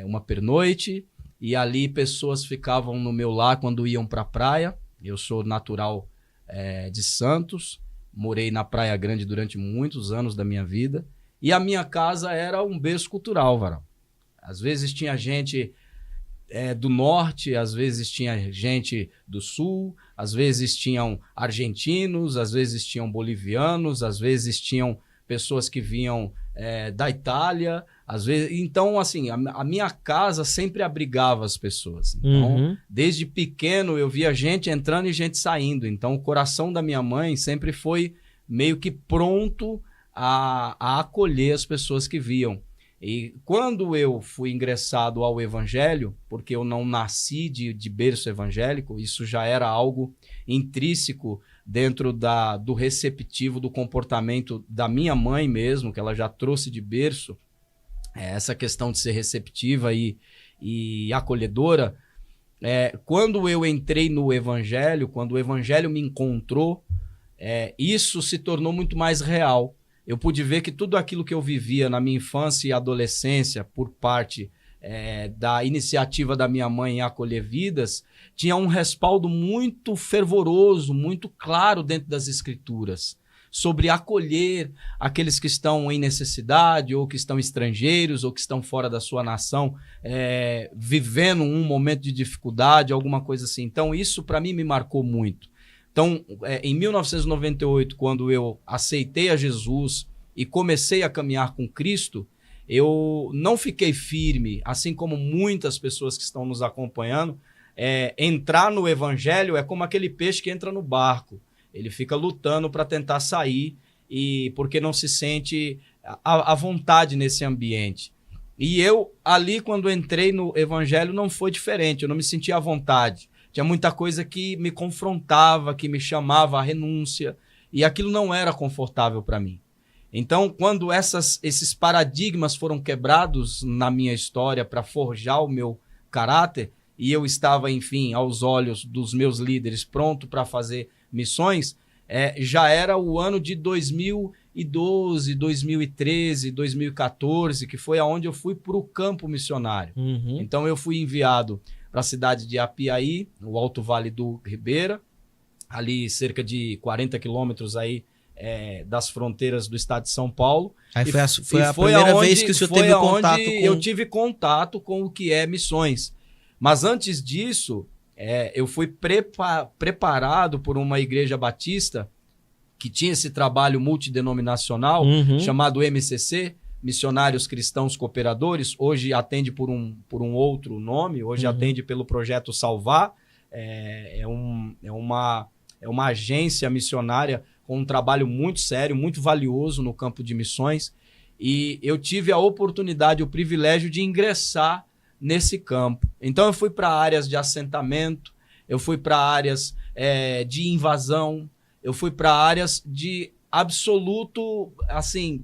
Speaker 2: uma pernoite, e ali pessoas ficavam no meu lar quando iam para a praia. Eu sou natural de Santos, morei na Praia Grande durante muitos anos da minha vida, e a minha casa era um berço cultural, Varão. Às vezes tinha gente do norte, às vezes tinha gente do sul, às vezes tinham argentinos, às vezes tinham bolivianos, às vezes tinham pessoas que vinham da Itália, às vezes. Então, assim, a minha casa sempre abrigava as pessoas. Então, desde pequeno eu via gente entrando e gente saindo. Então, o coração da minha mãe sempre foi meio que pronto a acolher as pessoas que viam. E quando eu fui ingressado ao evangelho, porque eu não nasci de berço evangélico, isso já era algo intrínseco dentro do receptivo do comportamento da minha mãe mesmo, que ela já trouxe de berço, essa questão de ser receptiva e acolhedora. Quando eu entrei no evangelho, quando o evangelho me encontrou, isso se tornou muito mais real. Eu pude ver que tudo aquilo que eu vivia na minha infância e adolescência por parte da iniciativa da minha mãe em acolher vidas, tinha um respaldo muito fervoroso, muito claro dentro das escrituras, sobre acolher aqueles que estão em necessidade, ou que estão estrangeiros, ou que estão fora da sua nação, vivendo um momento de dificuldade, alguma coisa assim. Então isso para mim me marcou muito. Então, em 1998, quando eu aceitei a Jesus e comecei a caminhar com Cristo, eu não fiquei firme, assim como muitas pessoas que estão nos acompanhando. Entrar no evangelho é como aquele peixe que entra no barco. Ele fica lutando para tentar sair, porque não se sente à vontade nesse ambiente. E eu, ali, quando entrei no evangelho, não foi diferente. Eu não me sentia à vontade. Tinha muita coisa que me confrontava, que me chamava à renúncia, e aquilo não era confortável para mim. Então, quando esses paradigmas foram quebrados na minha história para forjar o meu caráter, e eu estava, enfim, aos olhos dos meus líderes, pronto para fazer missões, já era o ano de 2012, 2013, 2014, que foi aonde eu fui para o campo missionário. Então, eu fui enviado para a cidade de Apiaí, no Alto Vale do Ribeira, ali cerca de 40 quilômetros aí das fronteiras do estado de São Paulo.
Speaker 1: Aí foi a primeira vez que o senhor teve contato com...
Speaker 2: Eu tive contato com o que é missões. Mas antes disso, eu fui preparado por uma igreja batista que tinha esse trabalho multidenominacional, chamado MCC, Missionários Cristãos Cooperadores. Hoje atende por um outro nome, hoje atende pelo Projeto Salvar. É uma agência missionária com um trabalho muito sério, muito valioso no campo de missões. E eu tive a oportunidade, o privilégio de ingressar nesse campo. Então eu fui para áreas de assentamento, eu fui para áreas de invasão, eu fui para áreas de absoluto, assim,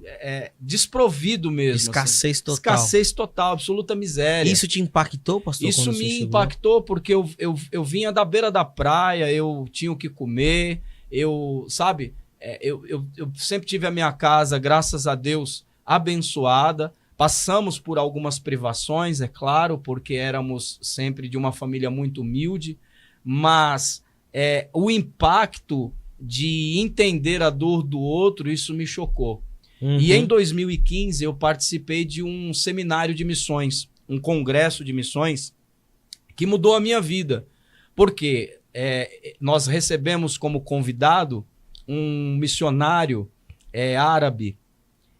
Speaker 2: desprovido mesmo.
Speaker 1: Escassez
Speaker 2: assim.
Speaker 1: total.
Speaker 2: Escassez total, absoluta miséria.
Speaker 1: Isso te impactou, pastor?
Speaker 2: Isso me impactou porque eu vinha da beira da praia, eu tinha o que comer, eu sempre tive a minha casa, graças a Deus, abençoada, Passamos por algumas privações, é claro, porque éramos sempre de uma família muito humilde, mas o impacto de entender a dor do outro, isso me chocou. E em 2015 eu participei de um seminário de missões, um congresso de missões, que mudou a minha vida. Porque nós recebemos como convidado um missionário árabe,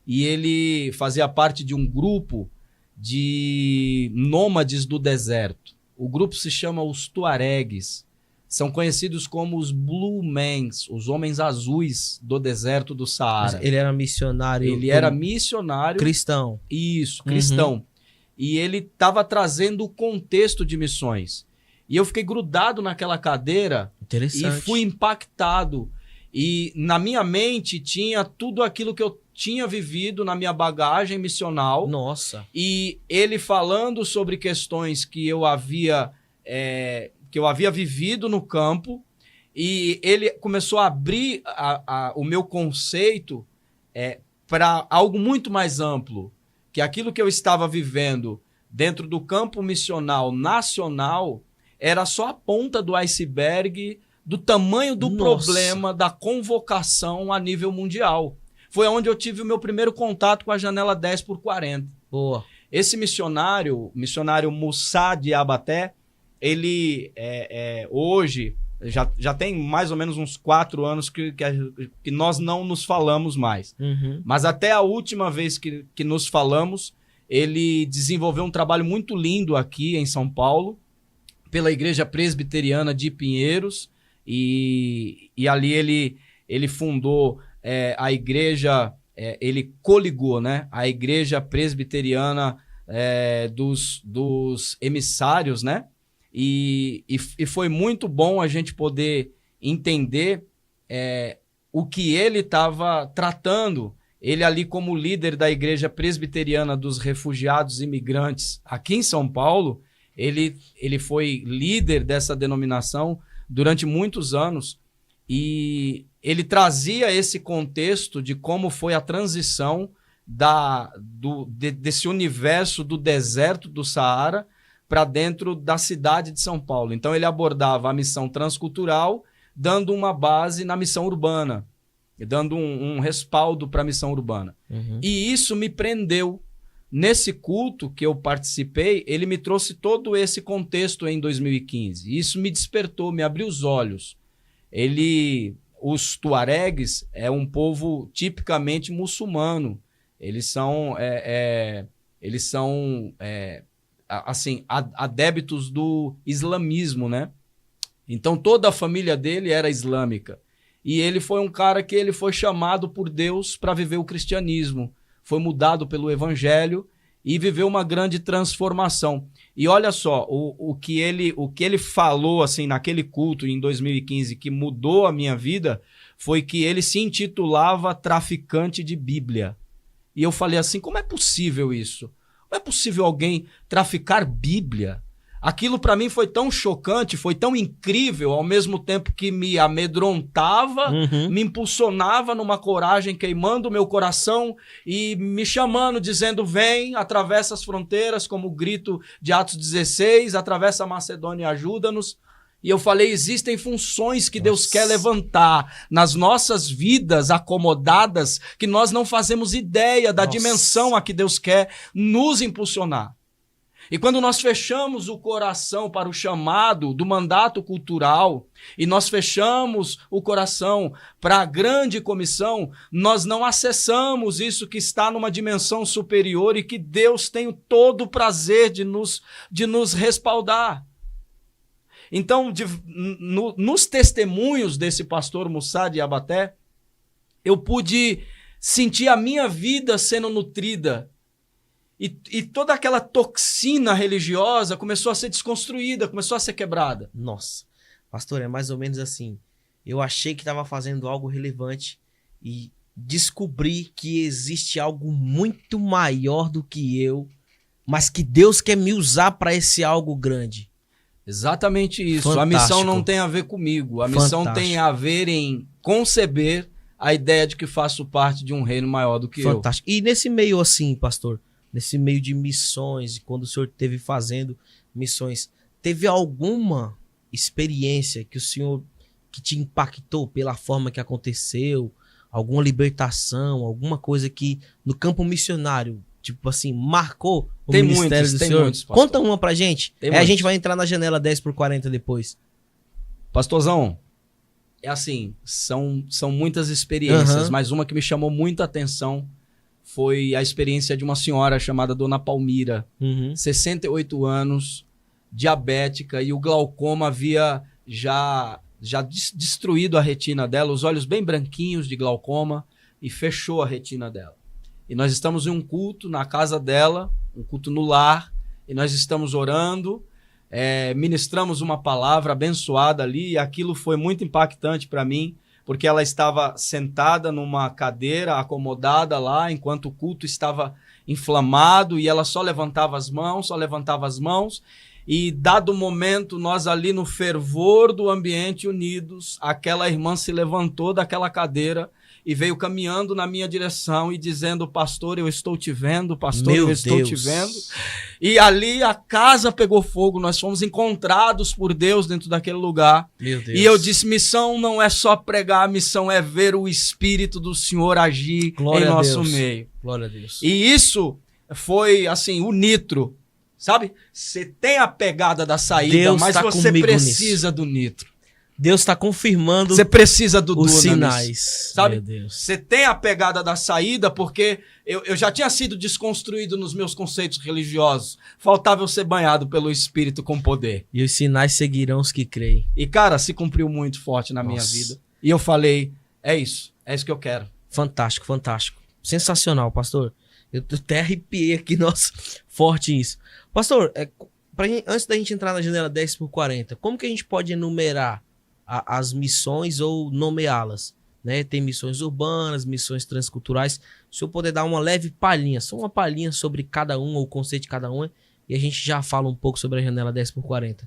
Speaker 2: e ele fazia parte de um grupo de nômades do deserto. O grupo se chama os Tuaregues. São conhecidos como os Blue Men, os homens azuis do deserto do Saara.
Speaker 1: Ele era missionário.
Speaker 2: Ele era missionário.
Speaker 1: Cristão.
Speaker 2: Isso, cristão. E ele estava trazendo o contexto de missões. E eu fiquei grudado naquela cadeira.
Speaker 1: Interessante.
Speaker 2: E fui impactado. E na minha mente tinha tudo aquilo que eu tinha vivido na minha bagagem missional.
Speaker 1: Nossa.
Speaker 2: E ele falando sobre questões que eu havia vivido no campo, e ele começou a abrir o meu conceito para algo muito mais amplo, que aquilo que eu estava vivendo dentro do campo missional nacional era só a ponta do iceberg do tamanho do problema da convocação a nível mundial. Foi onde eu tive o meu primeiro contato com a janela 10x40.
Speaker 1: Boa.
Speaker 2: Esse missionário, o missionário Moussa Diabaté, ele hoje já tem mais ou menos uns 4 anos que nós não nos falamos mais. Mas até a última vez que nos falamos, ele desenvolveu um trabalho muito lindo aqui em São Paulo, pela Igreja Presbiteriana de Pinheiros, e ali ele fundou a igreja, ele coligou, né, a Igreja Presbiteriana dos emissários, né? E foi muito bom a gente poder entender o que ele estava tratando. Ele ali como líder da Igreja Presbiteriana dos Refugiados Imigrantes aqui em São Paulo, ele foi líder dessa denominação durante muitos anos, e ele trazia esse contexto de como foi a transição desse universo do deserto do Saara para dentro da cidade de São Paulo. Então ele abordava a missão transcultural, dando uma base na missão urbana, dando um respaldo para a missão urbana. E isso me prendeu. Nesse culto que eu participei, ele me trouxe todo esse contexto em 2015. Isso me despertou, me abriu os olhos. Os Tuaregues é um povo tipicamente muçulmano. Eles são assim, adeptos do islamismo, né? Então toda a família dele era islâmica. E ele foi um cara que ele foi chamado por Deus para viver o cristianismo. Foi mudado pelo evangelho e viveu uma grande transformação. E olha só, o que ele falou assim naquele culto em 2015 que mudou a minha vida foi que ele se intitulava traficante de Bíblia. E eu falei assim, como é possível isso? Como é possível alguém traficar Bíblia? Aquilo para mim foi tão chocante, foi tão incrível, ao mesmo tempo que me amedrontava, me impulsionava numa coragem, queimando o meu coração e me chamando, dizendo, vem, atravessa as fronteiras, como o grito de Atos 16, atravessa a Macedônia e ajuda-nos. E eu falei, existem funções que Deus quer levantar nas nossas vidas acomodadas, que nós não fazemos ideia da dimensão a que Deus quer nos impulsionar. E quando nós fechamos o coração para o chamado do mandato cultural, e nós fechamos o coração para a grande comissão, nós não acessamos isso que está numa dimensão superior e que Deus tem todo o prazer de nos respaldar. Então, nos testemunhos desse pastor Moussa Diabaté, eu pude sentir a minha vida sendo nutrida. E toda aquela toxina religiosa começou a ser desconstruída, começou a ser quebrada.
Speaker 1: Nossa, pastor, é mais ou menos assim. Eu achei que estava fazendo algo relevante e descobri que existe algo muito maior do que eu, mas que Deus quer me usar para esse algo grande.
Speaker 2: Exatamente isso.
Speaker 1: Fantástico.
Speaker 2: A missão não tem a ver comigo. A missão tem a ver em conceber a ideia de que faço parte de um reino maior do que eu.
Speaker 1: Fantástico. E nesse meio assim, pastor, nesse meio de missões, quando o senhor esteve fazendo missões, teve alguma experiência que o senhor, que te impactou pela forma que aconteceu, alguma libertação, alguma coisa que no campo missionário, tipo assim, marcou o ministério do senhor? Conta uma pra gente. A gente vai entrar na janela 10x40 depois.
Speaker 2: Pastorzão, é assim, são muitas experiências, mas uma que me chamou muita atenção foi a experiência de uma senhora chamada Dona Palmira, 68 anos, diabética, e o glaucoma havia já destruído a retina dela, os olhos bem branquinhos de glaucoma, e fechou a retina dela. E nós estamos em um culto na casa dela, um culto no lar, e nós estamos orando, ministramos uma palavra abençoada ali, e aquilo foi muito impactante para mim, porque ela estava sentada numa cadeira, acomodada lá, enquanto o culto estava inflamado, e ela só levantava as mãos, e dado o momento, nós ali no fervor do ambiente unidos, aquela irmã se levantou daquela cadeira e veio caminhando na minha direção e dizendo: pastor, eu estou te vendo, pastor, eu estou te vendo. E ali a casa pegou fogo, nós fomos encontrados por Deus dentro daquele lugar.
Speaker 1: Meu Deus.
Speaker 2: E eu disse: missão não é só pregar, missão é ver o Espírito do Senhor agir em nosso meio.
Speaker 1: Glória a Deus.
Speaker 2: E isso foi assim, o nitro. Sabe? Você tem a pegada da saída, Deus mas você precisa do nitro.
Speaker 1: Deus está confirmando.
Speaker 2: Você precisa do
Speaker 1: os sinais.
Speaker 2: Sabe? Você tem a pegada da saída porque eu já tinha sido desconstruído nos meus conceitos religiosos. Faltava eu ser banhado pelo Espírito com poder.
Speaker 1: E os sinais seguirão os que creem.
Speaker 2: E, cara, se cumpriu muito forte na minha vida. E eu falei, é isso que eu quero.
Speaker 1: Fantástico, fantástico. Sensacional, pastor. Eu até arrepiei aqui, nossa, forte isso. Pastor, antes da gente entrar na janela 10x40, como que a gente pode enumerar as missões ou nomeá-las? Né? Tem missões urbanas, missões transculturais. Se eu puder dar uma leve palhinha, só uma palhinha sobre cada uma, ou o conceito de cada uma, e a gente já fala um pouco sobre a janela 10x40.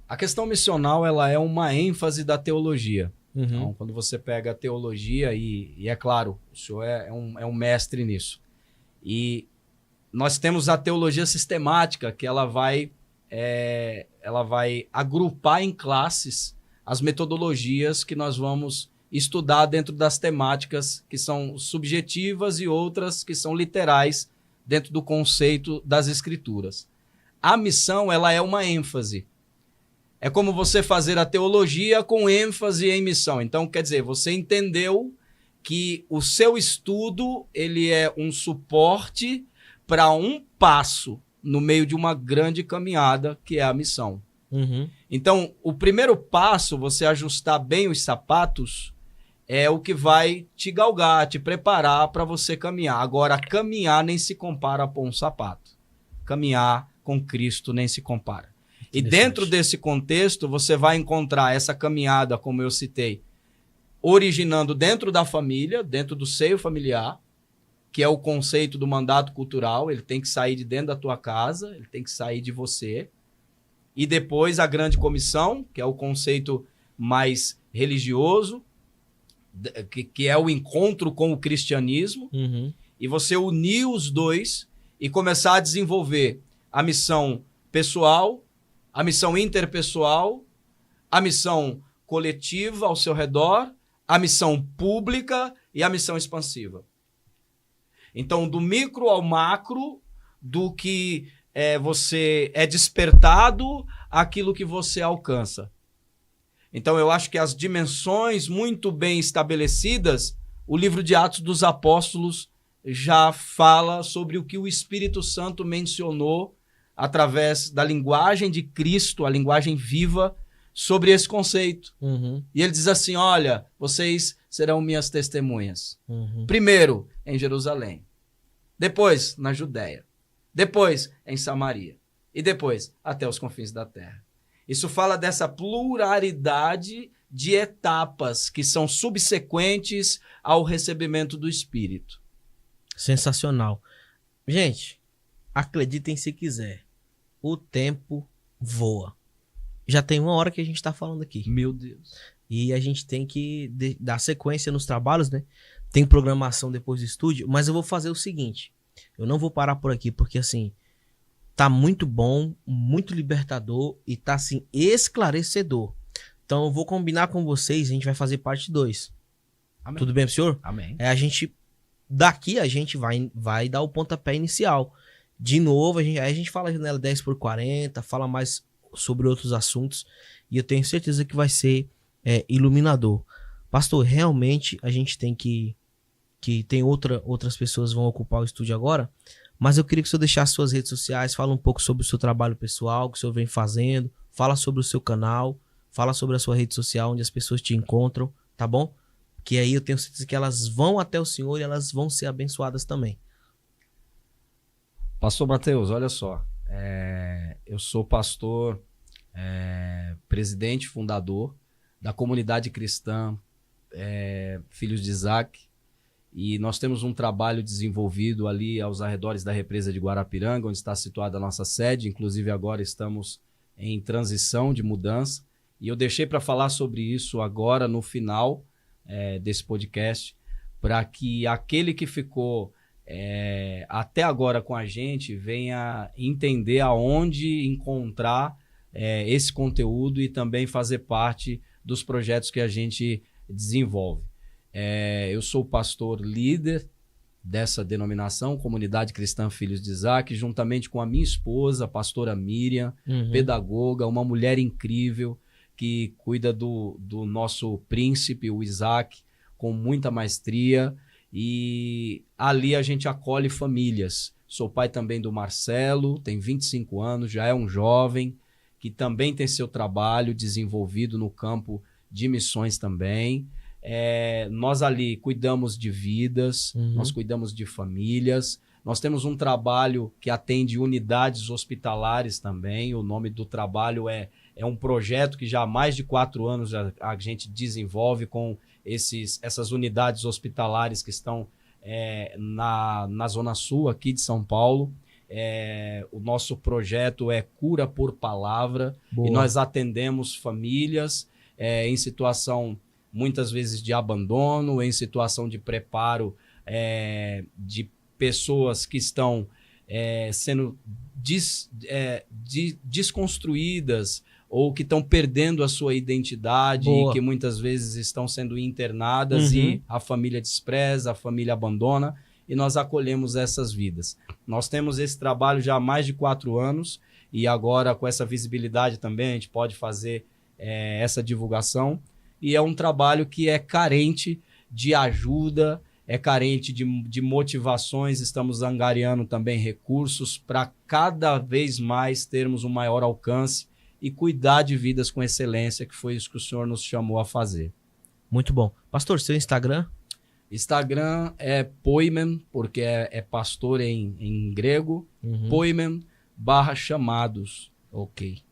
Speaker 2: A questão missional, ela é uma ênfase da teologia. Então, quando você pega a teologia, e é claro, o senhor é um mestre nisso. E nós temos a teologia sistemática, que ela vai agrupar em classes as metodologias que nós vamos estudar dentro das temáticas que são subjetivas e outras que são literais dentro do conceito das escrituras. A missão, ela é uma ênfase. É como você fazer a teologia com ênfase em missão. Então, quer dizer, você entendeu que o seu estudo ele é um suporte para um passo no meio de uma grande caminhada, que é a missão. Então, o primeiro passo, você ajustar bem os sapatos, é o que vai te galgar, te preparar para você caminhar. Agora, caminhar nem se compara a pôr um sapato. Caminhar com Cristo nem se compara. E dentro desse contexto, você vai encontrar essa caminhada, como eu citei, originando dentro da família, dentro do seio familiar, que é o conceito do mandato cultural. Ele tem que sair de dentro da tua casa, ele tem que sair de você. E depois a grande comissão, que é o conceito mais religioso, que é o encontro com o cristianismo. E você unir os dois e começar a desenvolver a missão pessoal, a missão interpessoal, a missão coletiva ao seu redor, a missão pública e a missão expansiva. Então, do micro ao macro, do que você é despertado, aquilo que você alcança. Então, eu acho que as dimensões muito bem estabelecidas, o livro de Atos dos Apóstolos já fala sobre o que o Espírito Santo mencionou através da linguagem de Cristo, a linguagem viva, sobre esse conceito. E ele diz assim, olha, vocês serão minhas testemunhas. Primeiro, em Jerusalém. Depois, na Judéia. Depois, em Samaria. E depois, até os confins da terra. Isso fala dessa pluralidade de etapas que são subsequentes ao recebimento do Espírito.
Speaker 1: Sensacional. Gente, acreditem se quiser. O tempo voa. Já tem 1 hora que a gente tá falando aqui.
Speaker 2: Meu Deus.
Speaker 1: E a gente tem que dar sequência nos trabalhos, né? Tem programação depois do estúdio, mas eu vou fazer o seguinte. Eu não vou parar por aqui, porque assim, tá muito bom, muito libertador e tá assim, esclarecedor. Então eu vou combinar com vocês, a gente vai fazer parte 2.
Speaker 2: Amém.
Speaker 1: Tudo bem pro senhor?
Speaker 2: Amém.
Speaker 1: Daqui a gente vai dar o pontapé inicial. De novo, aí a gente fala janela 10x40, fala mais sobre outros assuntos. E eu tenho certeza que vai ser iluminador. Pastor, realmente a gente tem que tem outras pessoas vão ocupar o estúdio agora. Mas eu queria que o senhor deixasse suas redes sociais, fala um pouco sobre o seu trabalho pessoal, que o senhor vem fazendo, fala sobre o seu canal, fala sobre a sua rede social, onde as pessoas te encontram, tá bom? Que aí eu tenho certeza que elas vão até o senhor e elas vão ser abençoadas também.
Speaker 2: Pastor Matheus, olha só, eu sou pastor, presidente, fundador da comunidade cristã Filhos de Isaac, e nós temos um trabalho desenvolvido ali aos arredores da represa de Guarapiranga, onde está situada a nossa sede. Inclusive agora estamos em transição de mudança, e eu deixei para falar sobre isso agora no final desse podcast, para que aquele que ficou até agora com a gente venha entender aonde encontrar esse conteúdo e também fazer parte dos projetos que a gente desenvolve. Eu sou pastor líder dessa denominação, Comunidade Cristã Filhos de Isaac, juntamente com a minha esposa, a pastora Miriam, pedagoga, uma mulher incrível que cuida do nosso príncipe, o Isaac, com muita maestria, e ali a gente acolhe famílias. Sou pai também do Marcelo, tem 25 anos, já é um jovem, que também tem seu trabalho desenvolvido no campo de missões também. Nós ali cuidamos de vidas, nós cuidamos de famílias, nós temos um trabalho que atende unidades hospitalares também. O nome do trabalho é um projeto que já há mais de 4 anos a gente desenvolve com essas unidades hospitalares que estão na Zona Sul aqui de São Paulo. O nosso projeto é Cura por Palavra. Boa. E nós atendemos famílias em situação muitas vezes de abandono, em situação de preparo de pessoas que estão sendo desconstruídas ou que estão perdendo a sua identidade. Boa. E que muitas vezes estão sendo internadas e a família despreza, a família abandona, e nós acolhemos essas vidas. Nós temos esse trabalho já há mais de 4 anos e agora com essa visibilidade também a gente pode fazer essa divulgação. E é um trabalho que é carente de ajuda, é carente de motivações. Estamos angariando também recursos para cada vez mais termos um maior alcance e cuidar de vidas com excelência, que foi isso que o senhor nos chamou a fazer.
Speaker 1: Muito bom. Pastor, seu Instagram?
Speaker 2: Instagram é Poimen, porque é pastor em grego. Poimen /chamados. Ok.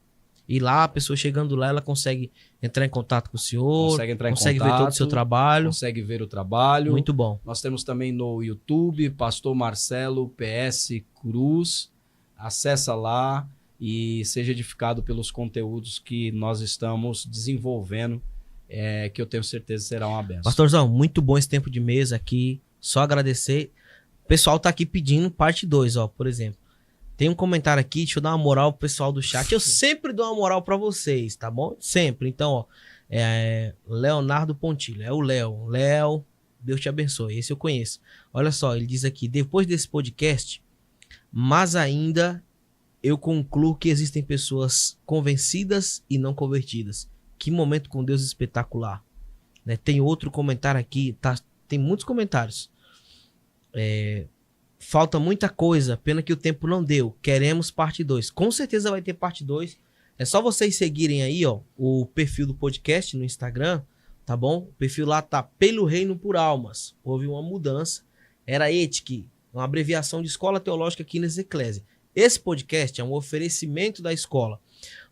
Speaker 1: E lá, a pessoa chegando lá, ela consegue entrar em contato com o senhor, consegue ver todo o seu trabalho.
Speaker 2: Consegue ver o trabalho.
Speaker 1: Muito bom.
Speaker 2: Nós temos também no YouTube, Pastor Marcelo PS Cruz. Acessa lá e seja edificado pelos conteúdos que nós estamos desenvolvendo, que eu tenho certeza será uma bênção.
Speaker 1: Pastorzão, muito bom esse tempo de mesa aqui. Só agradecer. O pessoal tá aqui pedindo parte 2, ó, por exemplo. Tem um comentário aqui, deixa eu dar uma moral pro pessoal do chat. Eu sempre dou uma moral pra vocês, tá bom? Sempre. Então, ó, Leonardo Pontilho. É o Léo. Léo, Deus te abençoe. Esse eu conheço. Olha só, ele diz aqui, depois desse podcast, mas ainda eu concluo que existem pessoas convencidas e não convertidas. Que momento com Deus espetacular. Né? Tem outro comentário aqui, tá? Tem muitos comentários. Falta muita coisa, pena que o tempo não deu. Queremos parte 2. Com certeza vai ter parte 2. É só vocês seguirem aí, ó, o perfil do podcast no Instagram, tá bom? O perfil lá tá Pelo Reino por Almas. Houve uma mudança. Era ETIC, uma abreviação de Escola Teológica Quinas Eclésia. Esse podcast é um oferecimento da escola.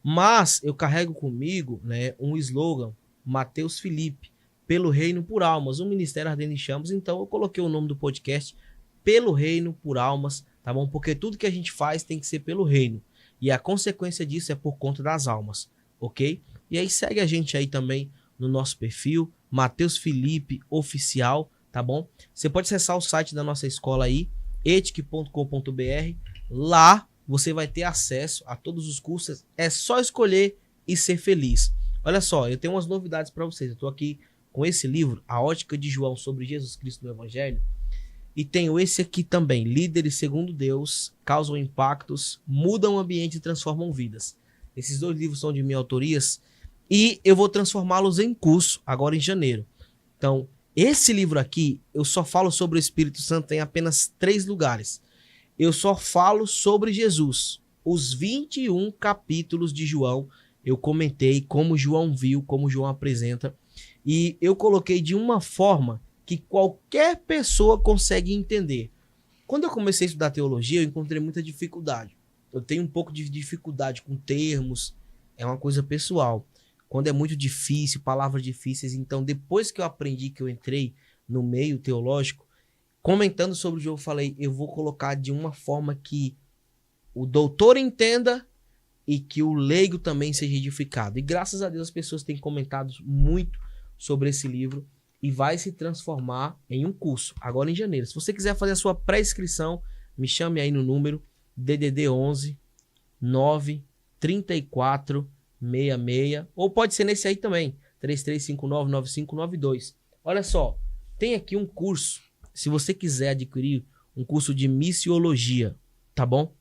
Speaker 1: Mas eu carrego comigo, né, um slogan, Matheus Felipe, Pelo Reino por Almas, um Ministério Ardendo em Chamas. Então eu coloquei o nome do podcast Pelo Reino por Almas, tá bom? Porque tudo que a gente faz tem que ser pelo reino. E a consequência disso é por conta das almas, ok? E aí segue a gente aí também no nosso perfil, Matheus Felipe Oficial, tá bom? Você pode acessar o site da nossa escola aí, etic.com.br. Lá você vai ter acesso a todos os cursos. É só escolher e ser feliz. Olha só, eu tenho umas novidades para vocês. Eu estou aqui com esse livro, A Ótica de João sobre Jesus Cristo no Evangelho. E tenho esse aqui também, Líderes segundo Deus, Causam Impactos, Mudam o Ambiente e Transformam Vidas. Esses 2 livros são de minha autoria e eu vou transformá-los em curso agora em janeiro. Então, esse livro aqui, eu só falo sobre o Espírito Santo em apenas 3 lugares. Eu só falo sobre Jesus. Os 21 capítulos de João, eu comentei como João viu, como João apresenta. E eu coloquei de uma forma que qualquer pessoa consegue entender. Quando eu comecei a estudar teologia, eu encontrei muita dificuldade. Eu tenho um pouco de dificuldade com termos, é uma coisa pessoal. Quando é muito difícil, palavras difíceis. Então, depois que eu aprendi, que eu entrei no meio teológico, comentando sobre o jogo, eu falei, eu vou colocar de uma forma que o doutor entenda e que o leigo também seja edificado. E graças a Deus as pessoas têm comentado muito sobre esse livro e vai se transformar em um curso, agora em janeiro. Se você quiser fazer a sua pré-inscrição, me chame aí no número DDD 11 9 34 66, ou pode ser nesse aí também, 33599592. Olha só, tem aqui um curso, se você quiser adquirir um curso de missiologia, tá bom?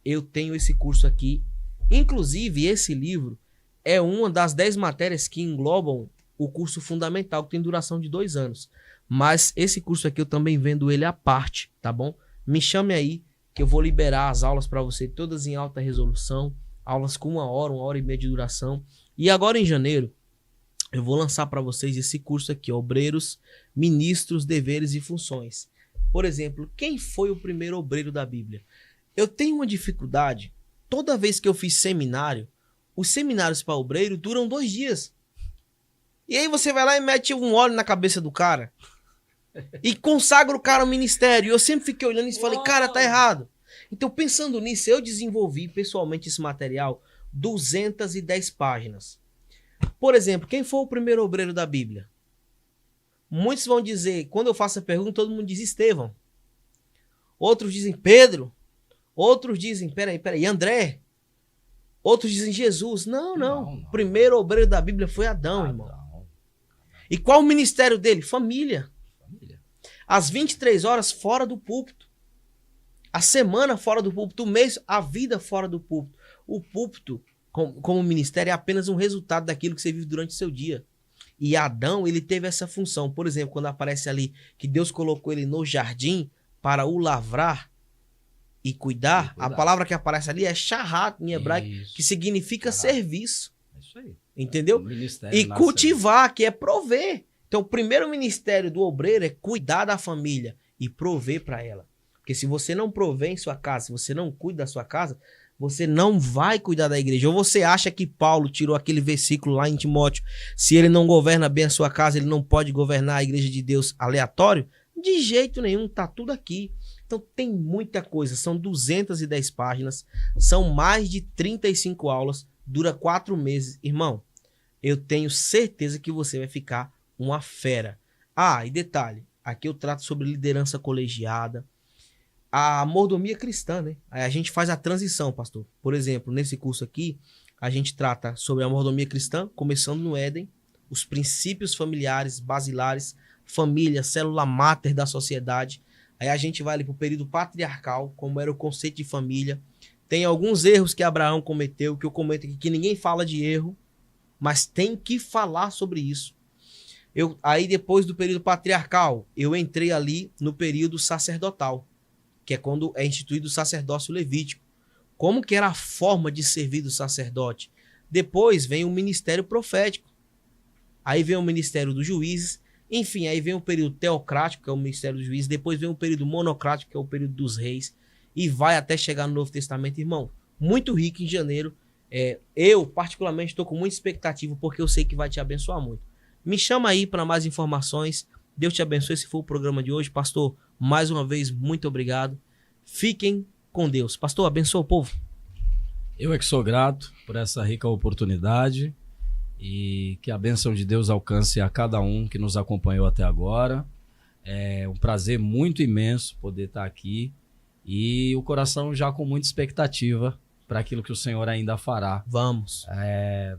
Speaker 1: Eu tenho esse curso aqui. Inclusive, esse livro é uma das 10 matérias que englobam o curso fundamental, que tem duração de 2 anos. Mas esse curso aqui eu também vendo ele à parte, tá bom? Me chame aí, que eu vou liberar as aulas para você, todas em alta resolução, aulas com 1 hora e meia de duração. E agora em janeiro, eu vou lançar para vocês esse curso aqui, Obreiros, Ministros, Deveres e Funções. Por exemplo, quem foi o primeiro obreiro da Bíblia? Eu tenho uma dificuldade, toda vez que eu fiz seminário, os seminários para obreiro duram 2 dias. E aí você vai lá e mete um óleo na cabeça do cara e consagra o cara ao ministério. Eu sempre fiquei olhando isso e falei, cara, tá errado. Então, pensando nisso, eu desenvolvi pessoalmente esse material, 210 páginas. Por exemplo, quem foi o primeiro obreiro da Bíblia? Muitos vão dizer, quando eu faço a pergunta, todo mundo diz Estevão. Outros dizem Pedro. Outros dizem, peraí, André. Outros dizem Jesus. Não. O primeiro obreiro da Bíblia foi Adão, irmão. E qual o ministério dele? Família. As 23 horas fora do púlpito. A semana fora do púlpito. O mês, a vida fora do púlpito. O púlpito, como ministério, é apenas um resultado daquilo que você vive durante o seu dia. E Adão, ele teve essa função. Por exemplo, quando aparece ali que Deus colocou ele no jardim para o lavrar e cuidar. A palavra que aparece ali é shahat em hebraico, que significa serviço.
Speaker 2: É isso aí.
Speaker 1: Entendeu? E cultivar, que é prover. Então, o primeiro ministério do obreiro é cuidar da família e prover para ela. Porque se você não prover em sua casa, se você não cuida da sua casa, você não vai cuidar da igreja. Ou você acha que Paulo tirou aquele versículo lá em Timóteo, se ele não governa bem a sua casa, ele não pode governar a igreja de Deus aleatório? De jeito nenhum, tá tudo aqui. Então tem muita coisa, são 210 páginas, são mais de 35 aulas, dura 4 meses. Irmão, eu tenho certeza que você vai ficar uma fera. Ah, e detalhe, aqui eu trato sobre liderança colegiada, a mordomia cristã, né? Aí a gente faz a transição, pastor. Por exemplo, nesse curso aqui, a gente trata sobre a mordomia cristã, começando no Éden, os princípios familiares, basilares, família, célula máter da sociedade. Aí a gente vai ali para o período patriarcal, como era o conceito de família. Tem alguns erros que Abraão cometeu, que eu comento aqui, que ninguém fala de erro, mas tem que falar sobre isso. Aí depois do período patriarcal, eu entrei ali no período sacerdotal, que é quando é instituído o sacerdócio levítico. Como que era a forma de servir do sacerdote? Depois vem o ministério profético. Aí vem o ministério dos juízes. Enfim, aí vem o período teocrático, que é o ministério dos juízes. Depois vem o período monocrático, que é o período dos reis. E vai até chegar no Novo Testamento, irmão. Muito rico em janeiro. Eu, particularmente, estou com muita expectativa, porque eu sei que vai te abençoar muito. Me chama aí para mais informações. Deus te abençoe. Esse foi o programa de hoje. Pastor, mais uma vez, muito obrigado. Fiquem com Deus. Pastor, abençoa o povo.
Speaker 2: Eu é que sou grato por essa rica oportunidade e que a bênção de Deus alcance a cada um que nos acompanhou até agora. É um prazer muito imenso poder estar aqui e o coração já com muita expectativa para aquilo que o Senhor ainda fará.
Speaker 1: Vamos.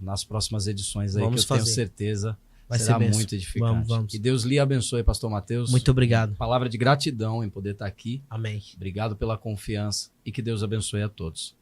Speaker 2: Nas próximas edições aí,
Speaker 1: Vamos
Speaker 2: que eu tenho
Speaker 1: fazer.
Speaker 2: certeza
Speaker 1: Vai
Speaker 2: será
Speaker 1: ser bênção.
Speaker 2: muito edificante.
Speaker 1: Vamos.
Speaker 2: Que Deus lhe abençoe, Pastor Matheus.
Speaker 1: Muito obrigado.
Speaker 2: Palavra de gratidão em poder estar aqui.
Speaker 1: Amém.
Speaker 2: Obrigado pela confiança e que Deus abençoe a todos.